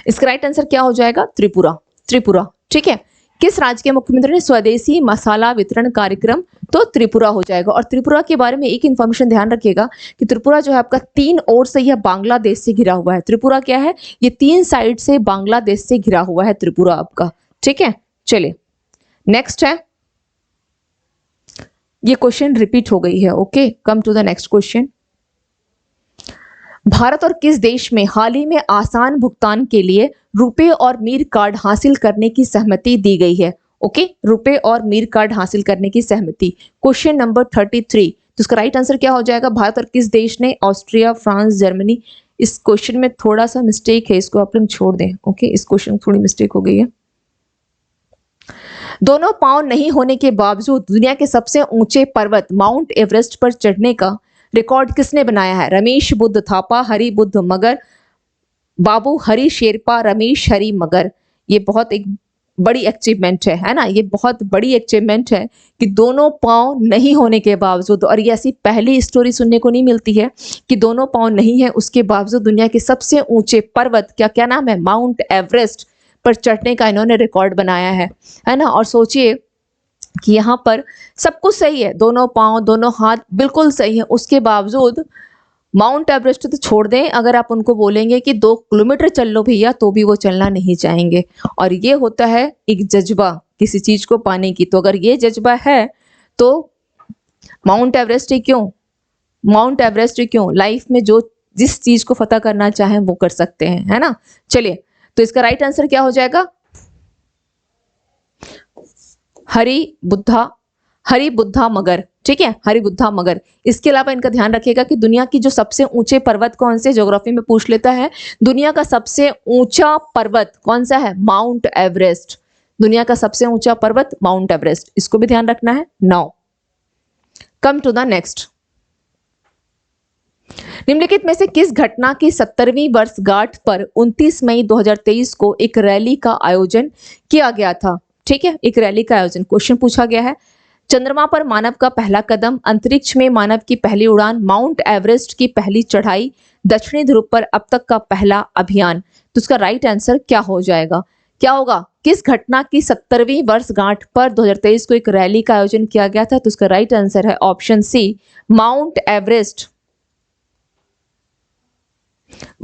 इसका राइट आंसर क्या हो जाएगा, त्रिपुरा। ठीक है, किस राज्य के मुख्यमंत्री ने स्वदेशी मसाला वितरण कार्यक्रम, तो त्रिपुरा हो जाएगा। और त्रिपुरा के बारे में एक इंफॉर्मेशन ध्यान रखिएगा कि त्रिपुरा जो है आपका 3 ओर से यह बांग्लादेश से घिरा हुआ है। त्रिपुरा क्या है, ये 3 साइड से बांग्लादेश से घिरा हुआ है त्रिपुरा आपका। ठीक है, चलिए नेक्स्ट है, ये क्वेश्चन रिपीट हो गई है। Okay, come to the next question. Bharat और किस देश में हाल ही में आसान भुगतान के लिए रुपए और मीर कार्ड हासिल करने की सहमति दी गई है? ओके, रुपए और मीर कार्ड हासिल करने की सहमति, क्वेश्चन नंबर 33। तो इसका राइट आंसर क्या हो जाएगा, भारत और किस देश ने, ऑस्ट्रिया, फ्रांस, जर्मनी। इस क्वेश्चन में थोड़ा सा मिस्टेक है, इसको आप लोग छोड़ दें। ओके, इस क्वेश्चन में थोड़ी मिस्टेक हो गई है। दोनों पांव नहीं होने के बावजूद दुनिया के सबसे ऊंचे पर्वत माउंट एवरेस्ट पर चढ़ने का रिकॉर्ड किसने बनाया है? रमेश बुद्ध थापा, हरि बुद्ध मगर, बाबू हरि शेरपा, रमेश हरि मगर। ये बहुत एक बड़ी अचीवमेंट है ना, ये बहुत बड़ी अचीवमेंट है कि दोनों पांव नहीं होने के बावजूद, और ये ऐसी पहली स्टोरी सुनने को नहीं मिलती है कि दोनों पांव नहीं है उसके बावजूद दुनिया के सबसे ऊंचे पर्वत, क्या नाम है, माउंट एवरेस्ट पर चढ़ने का इन्होंने रिकॉर्ड बनाया है ना। और सोचिए कि यहाँ पर सब कुछ सही है, दोनों पांव, दोनों हाथ बिल्कुल सही है, उसके बावजूद माउंट एवरेस्ट तो छोड़ दें, अगर आप उनको बोलेंगे कि 2 किलोमीटर चल लो भैया, तो भी वो चलना नहीं चाहेंगे। और ये होता है एक जज्बा किसी चीज को पाने की। तो अगर ये जज्बा है तो माउंट एवरेस्ट ही क्यों, लाइफ में जो जिस चीज को फतह करना चाहें वो कर सकते हैं, है ना। चलिए, तो इसका राइट आंसर क्या हो जाएगा, हरि बुद्धा मगर। ठीक है, हरि बुद्धा मगर। इसके अलावा इनका ध्यान रखिएगा कि दुनिया की जो सबसे ऊंचे पर्वत कौन से, ज्योग्राफी में पूछ लेता है, दुनिया का सबसे ऊंचा पर्वत कौन सा है, माउंट एवरेस्ट। दुनिया का सबसे ऊंचा पर्वत माउंट एवरेस्ट, इसको भी ध्यान रखना है। Now come to the next. निम्नलिखित में से किस घटना की 70वीं वर्षगांठ पर 29 मई 2023 को एक रैली का आयोजन किया गया था? ठीक है, एक रैली का आयोजन। क्वेश्चन पूछा गया है चंद्रमा पर मानव का पहला कदम, अंतरिक्ष में मानव की पहली उड़ान, माउंट एवरेस्ट की पहली चढ़ाई, दक्षिणी ध्रुव पर अब तक का पहला अभियान। तो इसका राइट आंसर क्या हो जाएगा, क्या होगा? किस घटना की 70वीं वर्षगांठ पर 2023 को एक रैली का आयोजन किया गया था? तो इसका राइट आंसर है option C, Mount Everest.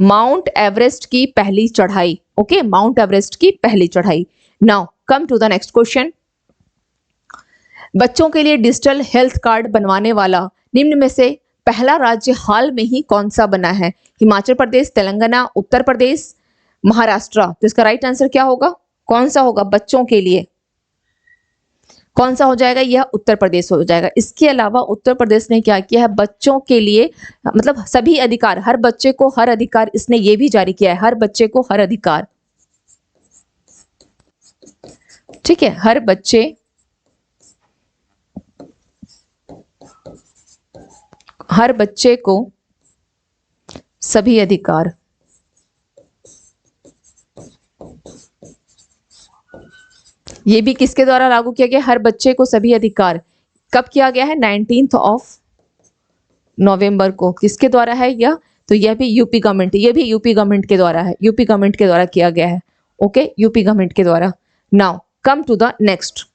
Mount Everest की पहली चढ़ाई। ओके, माउंट एवरेस्ट की पहली चढ़ाई। Now come to the next question. बच्चों के लिए डिजिटल हेल्थ कार्ड बनवाने वाला निम्न में से पहला राज्य हाल में ही कौन सा बना है? हिमाचल प्रदेश, तेलंगाना, उत्तर प्रदेश, महाराष्ट्र। तो इसका राइट आंसर क्या होगा, कौन सा होगा बच्चों के लिए? कौन सा हो जाएगा? यह उत्तर प्रदेश हो जाएगा। इसके अलावा उत्तर प्रदेश ने क्या किया है, बच्चों के लिए मतलब सभी अधिकार, हर बच्चे को हर अधिकार, इसने ये भी जारी किया है, हर बच्चे को हर अधिकार। ठीक है, हर बच्चे को सभी अधिकार। ये भी किसके द्वारा लागू किया गया? हर बच्चे को सभी अधिकार। कब किया गया है? 19 नवंबर को। किसके द्वारा है यह? तो यह भी यूपी गवर्नमेंट, ये भी यूपी गवर्नमेंट के द्वारा है, यूपी गवर्नमेंट के द्वारा किया गया है। ओके, यूपी गवर्नमेंट के द्वारा। Now come to the next.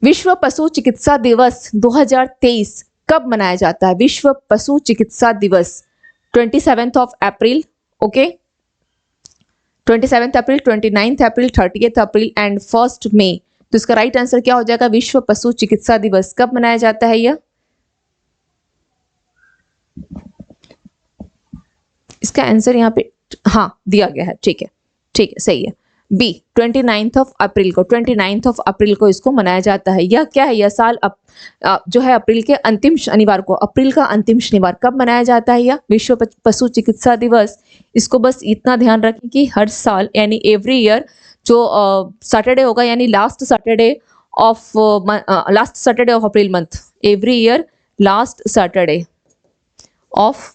विश्व पशु चिकित्सा दिवस 2023 कब मनाया जाता है? विश्व पशु चिकित्सा दिवस 27 अप्रैल, okay, 27 April, 29 April, 30 April and 1 मई। तो इसका राइट आंसर क्या हो जाएगा? विश्व पशु चिकित्सा दिवस कब मनाया जाता है यह? इसका आंसर यहाँ पे हाँ दिया गया है। ठीक है, ठीक है, सही है। बी 29 अप्रैल को, 29 अप्रैल को इसको मनाया जाता है। यह क्या है? यह साल जो है अप्रैल के अंतिम शनिवार को, अप्रैल का अंतिम शनिवार कब मनाया जाता है यह विश्व पशु चिकित्सा दिवस? इसको बस इतना ध्यान रखें कि हर साल यानी एवरी ईयर जो सैटरडे होगा, यानी last Saturday of April month, every year last Saturday of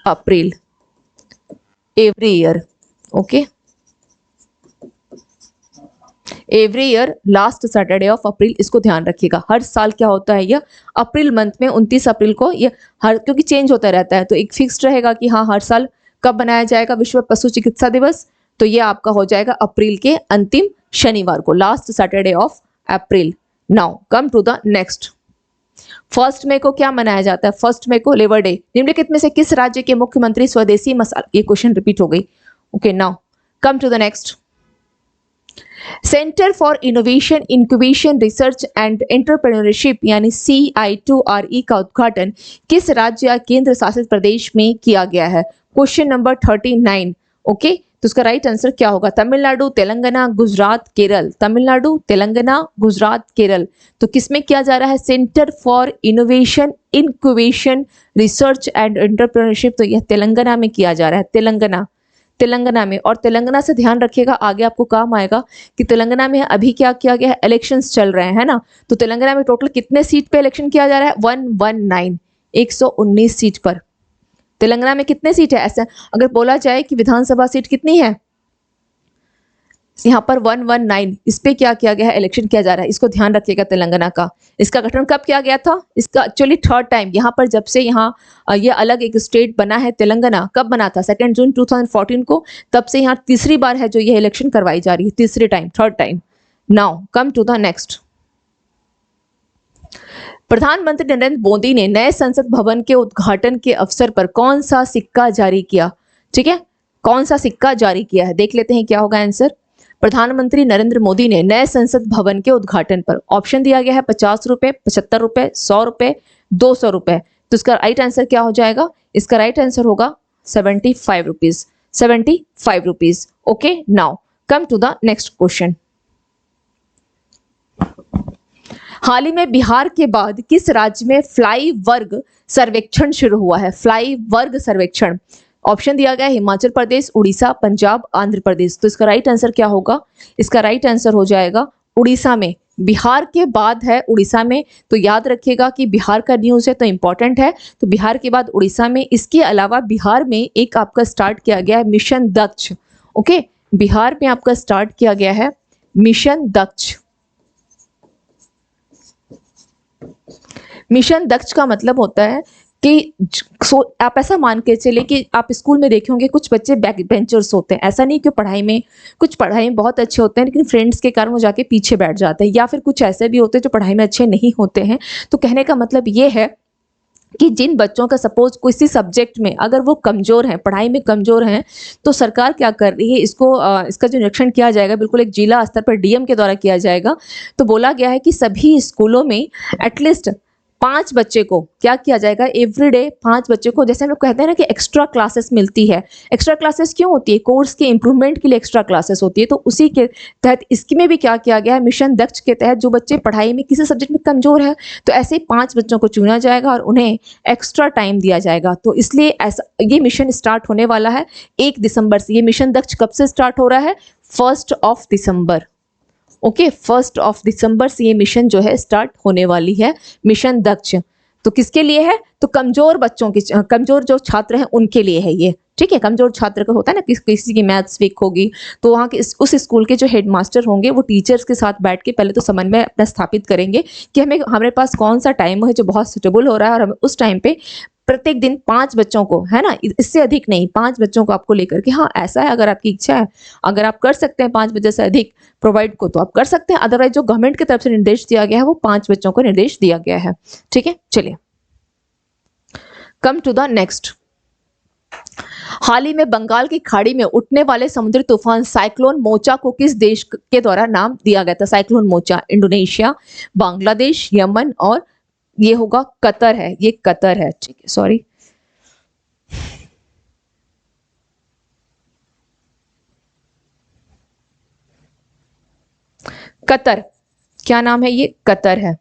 April, every year, okay, every year last Saturday of अप्रैल। इसको ध्यान रखिएगा, हर साल क्या होता है यह अप्रैल मंथ में 29 अप्रैल को, ये हर क्योंकि चेंज होता रहता है तो एक फिक्स्ड रहेगा कि हाँ हर साल कब बनाया जाएगा विश्व पशु चिकित्सा दिवस। तो ये आपका हो जाएगा अप्रैल के अंतिम शनिवार को, last Saturday of April. Now come to the next. 1 मई को क्या मनाया जाता है? 1 मई को लेबर डे। निम्नलिखित में से किस राज्य के मुख्यमंत्री स्वदेशी मसाला, ये क्वेश्चन रिपीट हो गई। Okay, now come to the next. Centre for innovation, incubation, research and entrepreneurship यानी CI2RE का उद्घाटन किस राज्य या केंद्र शासित प्रदेश में किया गया है? Question number 39। ओके, तो उसका राइट आंसर क्या होगा? तमिलनाडु, तेलंगाना, गुजरात, केरल। तमिलनाडु, तेलंगाना, गुजरात, केरल। तो किसमें किया जा रहा है? Centre for innovation, incubation, research and entrepreneurship. तो यह तेलंगाना में किया जा रहा है, तेलंगाना में। और तेलंगाना से ध्यान रखिएगा, आगे आपको काम आएगा कि तेलंगाना में अभी क्या किया गया है, इलेक्शंस चल रहे हैं ना। तो तेलंगाना में टोटल कितने सीट पे इलेक्शन किया जा रहा है? 119, 119 सीट पर। तेलंगाना में कितने सीट है? ऐसे अगर बोला जाए कि विधानसभा सीट कितनी है, यहाँ पर 119, इस पे क्या किया गया है? इलेक्शन किया जा रहा है। इसको ध्यान रखिएगा तेलंगाना का। इसका गठन कब किया गया था? इसका एक्चुअली 3rd टाइम, यहाँ पर जब से यहाँ ये अलग एक स्टेट बना है तेलंगाना, कब बना था? 2 जून 2014 को। तब से यहाँ तीसरी बार है जो ये इलेक्शन करवाई जा रही है, तीसरे time, 3rd time. Now come to the next. प्रधानमंत्री नरेंद्र मोदी ने नए संसद भवन के उद्घाटन के अवसर पर कौन सा सिक्का जारी किया? ठीक है, कौन सा सिक्का जारी किया है? देख लेते हैं क्या होगा आंसर। प्रधानमंत्री नरेंद्र मोदी ने नए संसद भवन के उद्घाटन पर, ऑप्शन दिया गया है 50 रुपए, 75 रुपए, 100 रुपए, 200 रुपए। तो इसका राइट आंसर क्या हो जाएगा? इसका राइट आंसर होगा 75 rupees, 75 rupees. Okay, now come to the next question. हाल ही में बिहार के बाद किस राज्य में फ्लाई वर्ग सर्वेक्षण शुरू हुआ है? फ्लाई वर्ग सर्वेक्षण, ऑप्शन दिया गया है हिमाचल प्रदेश, उड़ीसा, पंजाब, आंध्र प्रदेश। तो इसका राइट आंसर क्या होगा? इसका राइट आंसर हो जाएगा उड़ीसा में। बिहार के बाद है उड़ीसा में, तो याद रखिएगा कि बिहार का न्यूज़ है तो इंपॉर्टेंट है। तो बिहार के बाद उड़ीसा में। इसके अलावा बिहार में एक आपका स्टार्ट किया गया है मिशन दक्ष। ओके, बिहार में आपका स्टार्ट किया गया है मिशन दक्ष। मिशन दक्ष का मतलब होता है कि आप ऐसा मान के चले कि आप स्कूल में देखे होंगे कुछ बच्चे बैक बेंचर्स होते हैं, ऐसा नहीं कि कुछ पढ़ाई में बहुत अच्छे होते हैं लेकिन फ्रेंड्स के कारण वो जाके पीछे बैठ जाते हैं, या फिर कुछ ऐसे भी होते हैं जो पढ़ाई में अच्छे नहीं होते हैं। तो कहने का मतलब ये है कि जिन बच्चों का सपोज किसी सब्जेक्ट में अगर वो कमजोर हैं, पढ़ाई में कमजोर हैं, तो सरकार क्या कर रही है, इसका जो निरीक्षण किया जाएगा बिल्कुल एक जिला स्तर पर डीएम के द्वारा किया जाएगा। तो बोला गया है कि सभी स्कूलों में एटलीस्ट 5 बच्चे को क्या किया जाएगा, एवरीडे 5 बच्चे को, जैसे हम लोग कहते हैं ना कि एक्स्ट्रा क्लासेस मिलती है। एक्स्ट्रा क्लासेस क्यों होती है, कोर्स के इंप्रूवमेंट के लिए एक्स्ट्रा क्लासेस होती है। तो उसी के तहत इसमें भी क्या किया गया है, मिशन दक्ष के तहत जो बच्चे पढ़ाई में किसी सब्जेक्ट में कमजोर है तो ऐसे 5 बच्चों को चुना जाएगा और उन्हें एक्स्ट्रा टाइम दिया जाएगा। तो इसलिए ऐसा ये मिशन स्टार्ट होने वाला है 1 दिसंबर से। ये मिशन दक्ष कब से स्टार्ट हो रहा है, 1 दिसंबर। ओके, 1 दिसंबर से ये मिशन जो है स्टार्ट होने वाली है, मिशन दक्ष। तो किसके लिए है, तो कमजोर बच्चों के, कमजोर जो छात्र हैं उनके लिए है ये। ठीक है, कमजोर छात्र का होता है ना, किसी की मैथ्स वीक होगी तो वहाँ के उस स्कूल के जो हेडमास्टर होंगे वो टीचर्स के साथ बैठ के पहले तो समन्वय अपना स्थापित करेंगे कि हमारे पास कौन सा टाइम है जो बहुत सुटेबल हो रहा है और हमें उस टाइम पे प्रत्येक दिन 5 बच्चों को, है ना, इससे अधिक नहीं, 5 बच्चों को आपको लेकर के, हाँ ऐसा है अगर आपकी इच्छा है, अगर आप कर सकते हैं 5 बच्चे से अधिक प्रोवाइड को तो आप कर सकते हैं, अदरवाइज जो गवर्नमेंट की तरफ से निर्देश दिया गया है वो 5 बच्चों को निर्देश दिया गया है। ठीक है, चलिए कम टू द नेक्स्ट। हाल ही में बंगाल की खाड़ी में उठने वाले समुद्री तूफान साइक्लोन मोचा को किस देश के द्वारा नाम दिया गया था, cyclone mocha, Indonesia, Bangladesh, Yemen और ये होगा कतर है, ये कतर है। ठीक है, सॉरी, कतर, क्या नाम है ये, कतर है।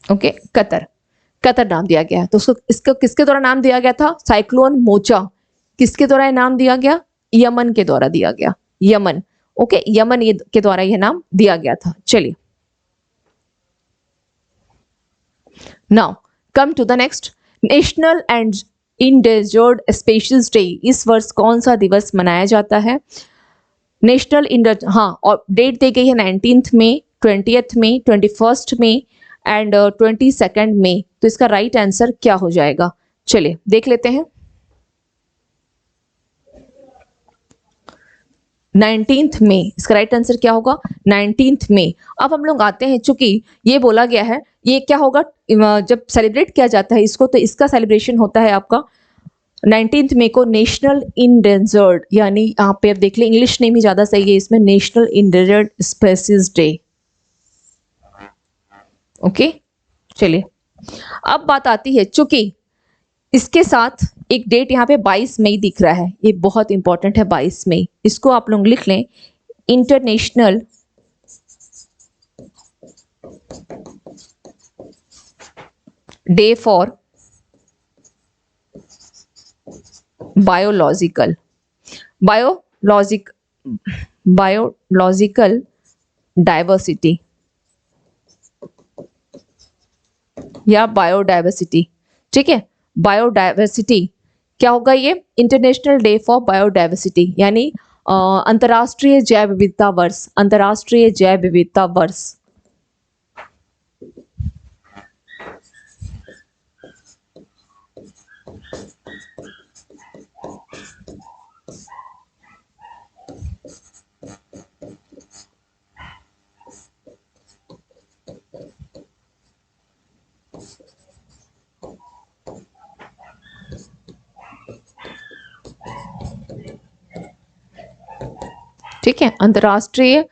ओके, कतर, कतर नाम दिया गया है। तो इसको किसके द्वारा नाम दिया गया था, साइक्लोन मोचा किसके द्वारा नाम दिया गया, यमन के द्वारा दिया गया, यमन। ओके, यमन ये के द्वारा यह नाम दिया गया था। चलिए now come to the next. National and endangered species day इस वर्ष कौन सा दिवस मनाया जाता है, नेशनल इंडर, हाँ, और डेट दी गई है 19 मई, 20 मई, 21 मई एंड 22 मई। तो इसका राइट आंसर क्या हो जाएगा, चलिए देख लेते हैं। 19 मई इसका राइट आंसर क्या होगा, 19 मई। अब हम लोग आते हैं, चूंकि ये बोला गया है, ये क्या होगा जब सेलिब्रेट किया जाता है इसको, तो इसका सेलिब्रेशन होता है आपका 19 मई को नेशनल इंडेंजर्ड, यानी यहाँ पे आप देख लें इंग्लिश नेम ही ज्यादा सही है इसमें, national endangered species day. Okay, चलिए अब बात आती है, चूंकि इसके साथ एक डेट यहाँ पे 22 मई दिख रहा है, ये बहुत इंपॉर्टेंट है 22 मई, इसको आप लोग लिख लें, international day for biological diversity या बायोडाइवर्सिटी। ठीक है, बायोडाइवर्सिटी क्या होगा, ये इंटरनेशनल डे फॉर बायोडाइवर्सिटी, यानी अंतर्राष्ट्रीय जैव विविधता वर्ष, अंतर्राष्ट्रीय जैव विविधता वर्ष। ठीक है, अंतर्राष्ट्रीय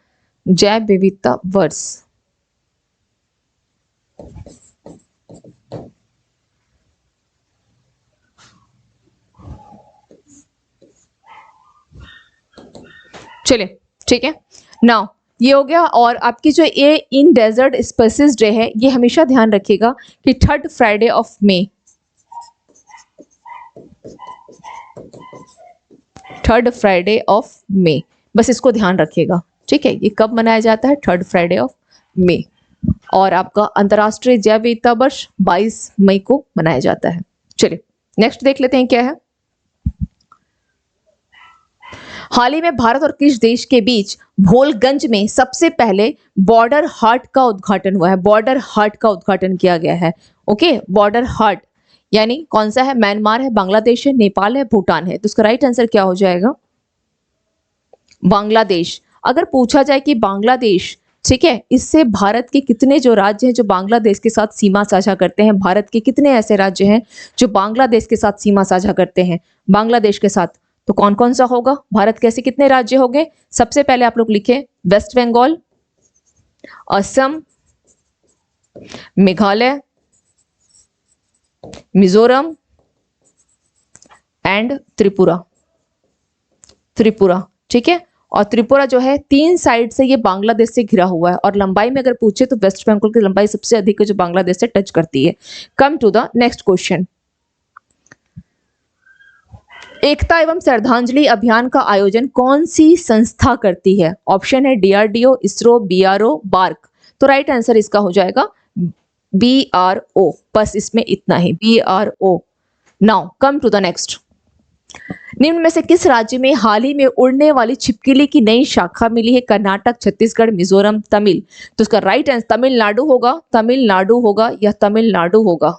जैव विविधता वर्ष। चलिए ठीक है, नाउ ये हो गया। और आपकी जो ये इन डेजर्ट स्पीशीज डे है, ये हमेशा ध्यान रखिएगा कि 3rd Friday of May, 3rd Friday of May, बस इसको ध्यान रखिएगा। ठीक है, ये कब मनाया जाता है, 3rd फ्राइडे ऑफ मई। और आपका अंतर्राष्ट्रीय जैव विविधता वर्ष 22 मई को मनाया जाता है। चलिए नेक्स्ट देख लेते हैं क्या है। हाल ही में भारत और किस देश के बीच भोलगंज में सबसे पहले बॉर्डर हाट का उद्घाटन हुआ है? बॉर्डर हाट का उद्घाटन किया गया है। ओके, बॉर्डर हाट यानी कौन सा है? म्यांमार है, बांग्लादेश है, नेपाल है, भूटान है। तो इसका राइट आंसर क्या हो जाएगा? बांग्लादेश। अगर पूछा जाए कि बांग्लादेश, ठीक है, इससे भारत के कितने जो राज्य हैं जो बांग्लादेश के साथ सीमा साझा करते हैं, भारत के कितने ऐसे राज्य हैं जो बांग्लादेश के साथ सीमा साझा करते हैं बांग्लादेश के साथ, तो कौन कौन सा होगा? भारत के ऐसे कितने राज्य हो गए? सबसे पहले आप लोग लिखे वेस्ट बंगाल, असम, मेघालय, मिजोरम एंड त्रिपुरा। त्रिपुरा, ठीक है। और त्रिपुरा जो है 3 साइड से ये बांग्लादेश से घिरा हुआ है, और लंबाई में अगर पूछे तो वेस्ट बंगाल की लंबाई सबसे अधिक है जो बांग्लादेश से टच करती है। Come to the next question. Ekta evam Shraddhanjali अभियान का आयोजन कौन सी संस्था करती है? ऑप्शन है डीआरडीओ, इसरो, बीआरओ, बार्क। तो राइट आंसर इसका हो जाएगा बीआरओ। बस इसमें इतना ही, BRO. Now come to the next. निम्न में से किस राज्य में हाल ही में उड़ने वाली छिपकली की नई शाखा मिली है? कर्नाटक, छत्तीसगढ़, मिजोरम, तमिल। तो इसका राइट आंसर तमिलनाडु होगा, तमिलनाडु होगा या तमिलनाडु होगा।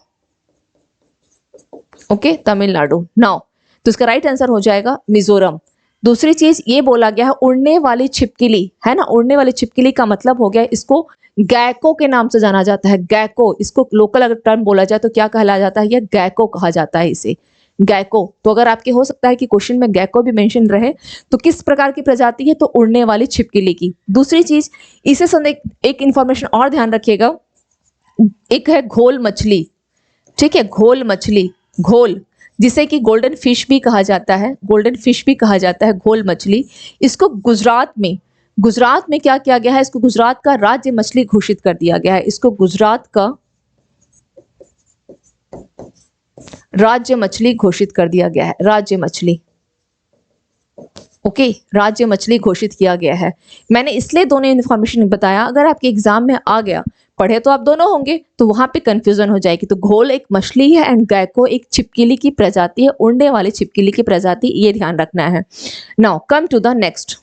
ओके, तमिलनाडु। नाउ तो इसका राइट आंसर हो जाएगा मिजोरम। दूसरी चीज ये बोला गया है उड़ने वाली छिपकली, है ना, उड़ने वाली छिपकली का मतलब हो गया इसको गैको के नाम से जाना जाता है। गैको, इसको लोकल अगर टर्म बोला जाए तो क्या कहला जाता है? यह गैको कहा जाता है इसे, गैको। तो अगर आपके हो सकता है कि क्वेश्चन में गैको भी मेंशन रहे, तो किस प्रकार की प्रजाति है? तो उड़ने वाली छिपकली की। दूसरी चीज इसे एक इंफॉर्मेशन और ध्यान रखिएगा, एक है घोल मछली, ठीक है, घोल मछली, घोल, जिसे कि गोल्डन फिश भी कहा जाता है, गोल्डन फिश भी कहा जाता है, घोल मछली। इसको गुजरात में क्या किया गया है? इसको गुजरात का राज्य मछली घोषित कर दिया गया है। इसको गुजरात का राज्य मछली घोषित कर दिया गया है, राज्य मछली। ओके, राज्य मछली घोषित किया गया है। मैंने इसलिए दोनों इन्फॉर्मेशन बताया, अगर आपके एग्जाम में आ गया, पढ़े तो आप दोनों होंगे, तो वहां पे कंफ्यूजन हो जाएगी। तो घोल एक मछली है एंड गैको एक छिपकली की प्रजाति है, उड़ने वाली छिपकली की प्रजाति, ये ध्यान रखना है। Now come to the next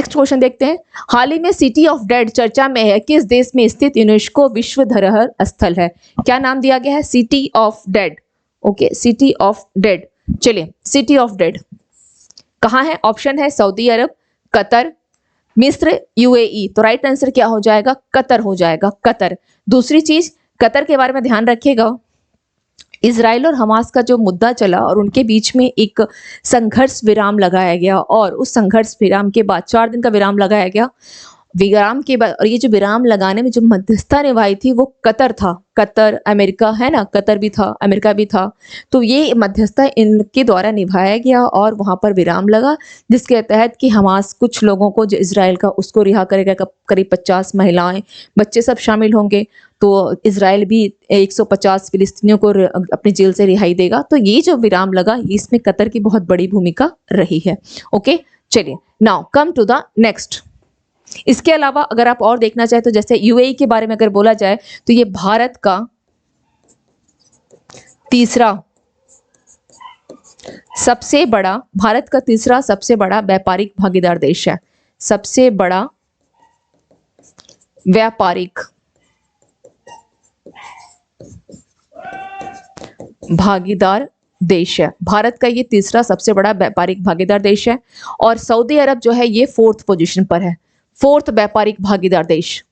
question देखते हैं। हाल ही में सिटी ऑफ डेड चर्चा में है, किस देश में स्थित यूनेस्को विश्व धरोहर स्थल है? क्या नाम दिया गया है? City of dead. Okay, city of dead. चलिए, सिटी ऑफ डेड कहाँ है? ऑप्शन है सऊदी अरब, कतर, मिस्र, यूएई। तो राइट आंसर क्या हो जाएगा? कतर हो जाएगा, कतर। दूसरी चीज, कतर के बारे में ध्यान रखिएगा, इजराइल और हमास का जो मुद्दा चला और उनके बीच में एक संघर्ष विराम लगाया गया, और उस संघर्ष विराम के बाद 4 दिन का विराम लगाया गया। विराम के बाद, और ये जो विराम लगाने में जो मध्यस्थता निभाई थी वो कतर था। कतर, अमेरिका है ना, कतर भी था, अमेरिका भी था। तो ये मध्यस्थता इनके द्वारा निभाया गया और वहां पर विराम लगा, जिसके तहत कि हमास कुछ लोगों को जो इजराइल का उसको रिहा करेगा, करीब 50 महिलाएं, बच्चे सब शामिल होंगे। तो इजराइल भी 150 फिलिस्तीनियों को अपनी जेल से रिहाई देगा। तो ये जो विराम लगा, इसमें कतर की बहुत बड़ी भूमिका रही है। ओके, चलिए, now come to the next. इसके अलावा अगर आप और देखना चाहे तो जैसे यूएई के बारे में अगर बोला जाए तो ये भारत का तीसरा सबसे बड़ा व्यापारिक भागीदार देश है। सबसे बड़ा व्यापारिक भागीदार देश है। भारत का ये तीसरा सबसे बड़ा व्यापारिक भागीदार देश है, और सऊदी अरब जो है ये 4th पोजीशन पर है, 4th व्यापारिक भागीदार देश।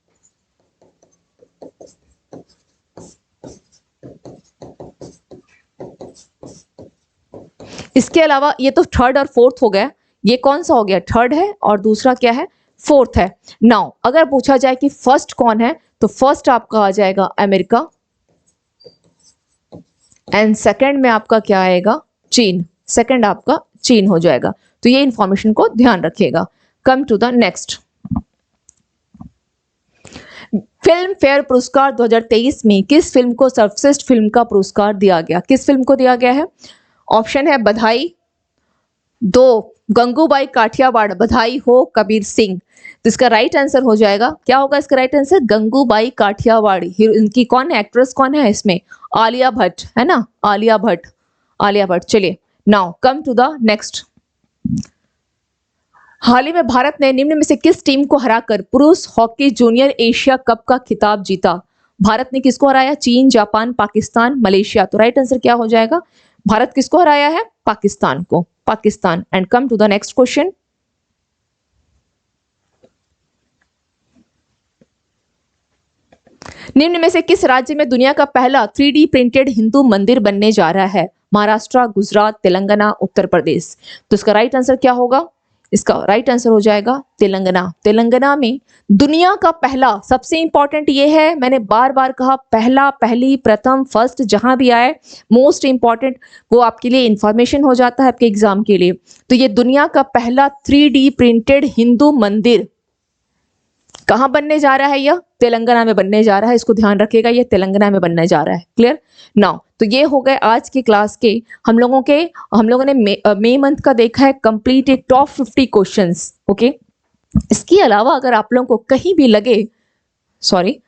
इसके अलावा ये तो 3rd और 4th हो गया, ये कौन सा हो गया? 3rd है और दूसरा क्या है? 4th है। नाउ अगर पूछा जाए कि फर्स्ट कौन है, तो फर्स्ट आपका आ जाएगा अमेरिका, एंड सेकंड में आपका क्या आएगा? चीन। सेकंड आपका चीन हो जाएगा। तो ये इंफॉर्मेशन को ध्यान रखिएगा। Come to the next. Filmfare पुरस्कार 2023 में किस फिल्म को सर्वश्रेष्ठ फिल्म का पुरस्कार दिया गया? किस फिल्म को दिया गया है? ऑप्शन है बधाई, 2 गंगूबाई काठियावाड़, बधाई हो कबीर सिंह। तो इसका राइट आंसर हो जाएगा, क्या होगा इसका राइट आंसर? गंगूबाई काठियावाड़। इनकी कौन है? एक्ट्रेस कौन है इसमें? आलिया भट्ट, है ना, आलिया भट्ट। चलिए, now come to the next. हाल ही में भारत ने निम्न में से किस टीम को हराकर पुरुष हॉकी जूनियर एशिया कप का खिताब जीता? भारत ने किसको हराया? चीन, जापान, पाकिस्तान, मलेशिया। तो राइट आंसर क्या हो जाएगा? भारत किसको हराया है? पाकिस्तान को, Pakistan. And come to the next question. निम्न में से किस राज्य में दुनिया का पहला 3D प्रिंटेड हिंदू मंदिर बनने जा रहा है? महाराष्ट्र, गुजरात, तेलंगाना, उत्तर प्रदेश। तो इसका राइट आंसर क्या होगा? इसका राइट आंसर हो जाएगा तेलंगाना। तेलंगाना में दुनिया का पहला, सबसे इंपॉर्टेंट ये है, मैंने बार बार कहा, पहला, पहली, प्रथम, फर्स्ट, जहां भी आए मोस्ट इंपॉर्टेंट वो आपके लिए इंफॉर्मेशन हो जाता है आपके एग्जाम के लिए। तो ये दुनिया का पहला 3D प्रिंटेड हिंदू मंदिर कहां बनने जा रहा है? यह तेलंगाना में बनने जा रहा है, इसको ध्यान रखिएगा, ये तेलंगाना में बनने जा रहा है। Clear now? तो ये हो गए आज की क्लास के हम लोगों ने मई मंथ का देखा है कंप्लीट एक टॉप 50 क्वेश्चंस। ओके, इसके अलावा अगर आप लोगों को कहीं भी लगे, सॉरी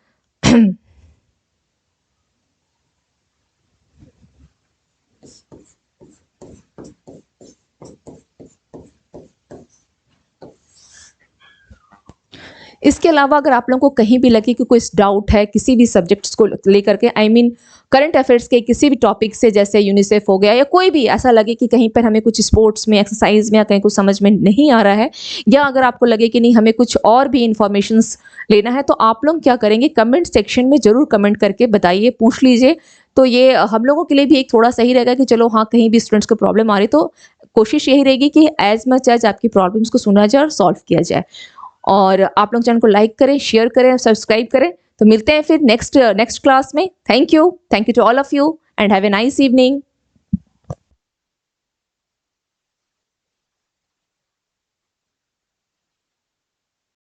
इसके अलावा अगर आप लोगों को कहीं भी लगे कि कोई डाउट है किसी भी सब्जेक्ट्स को लेकर के, आई मीन करंट अफेयर्स के किसी भी टॉपिक से, जैसे यूनिसेफ हो गया, या कोई भी ऐसा लगे कि कहीं पर हमें कुछ स्पोर्ट्स में, एक्सरसाइज में या कहीं कुछ समझ में नहीं आ रहा है, या अगर आपको लगे कि नहीं हमें कुछ और भी इंफॉर्मेशन लेना है, तो आप लोग क्या करेंगे, कमेंट सेक्शन में जरूर कमेंट करके बताइए, पूछ लीजिए। तो ये हम लोगों के लिए भी एक थोड़ा सही रहेगा कि चलो हाँ, कहीं भी स्टूडेंट्स को प्रॉब्लम आ रही तो कोशिश यही रहेगी कि एज मच एज आपकी प्रॉब्लम्स को सुना जाए और सॉल्व किया जाए। और आप लोग चैनल को लाइक करें, शेयर करें, सब्सक्राइब करें। तो मिलते हैं फिर नेक्स्ट क्लास में। Thank you to all of you and have a nice evening.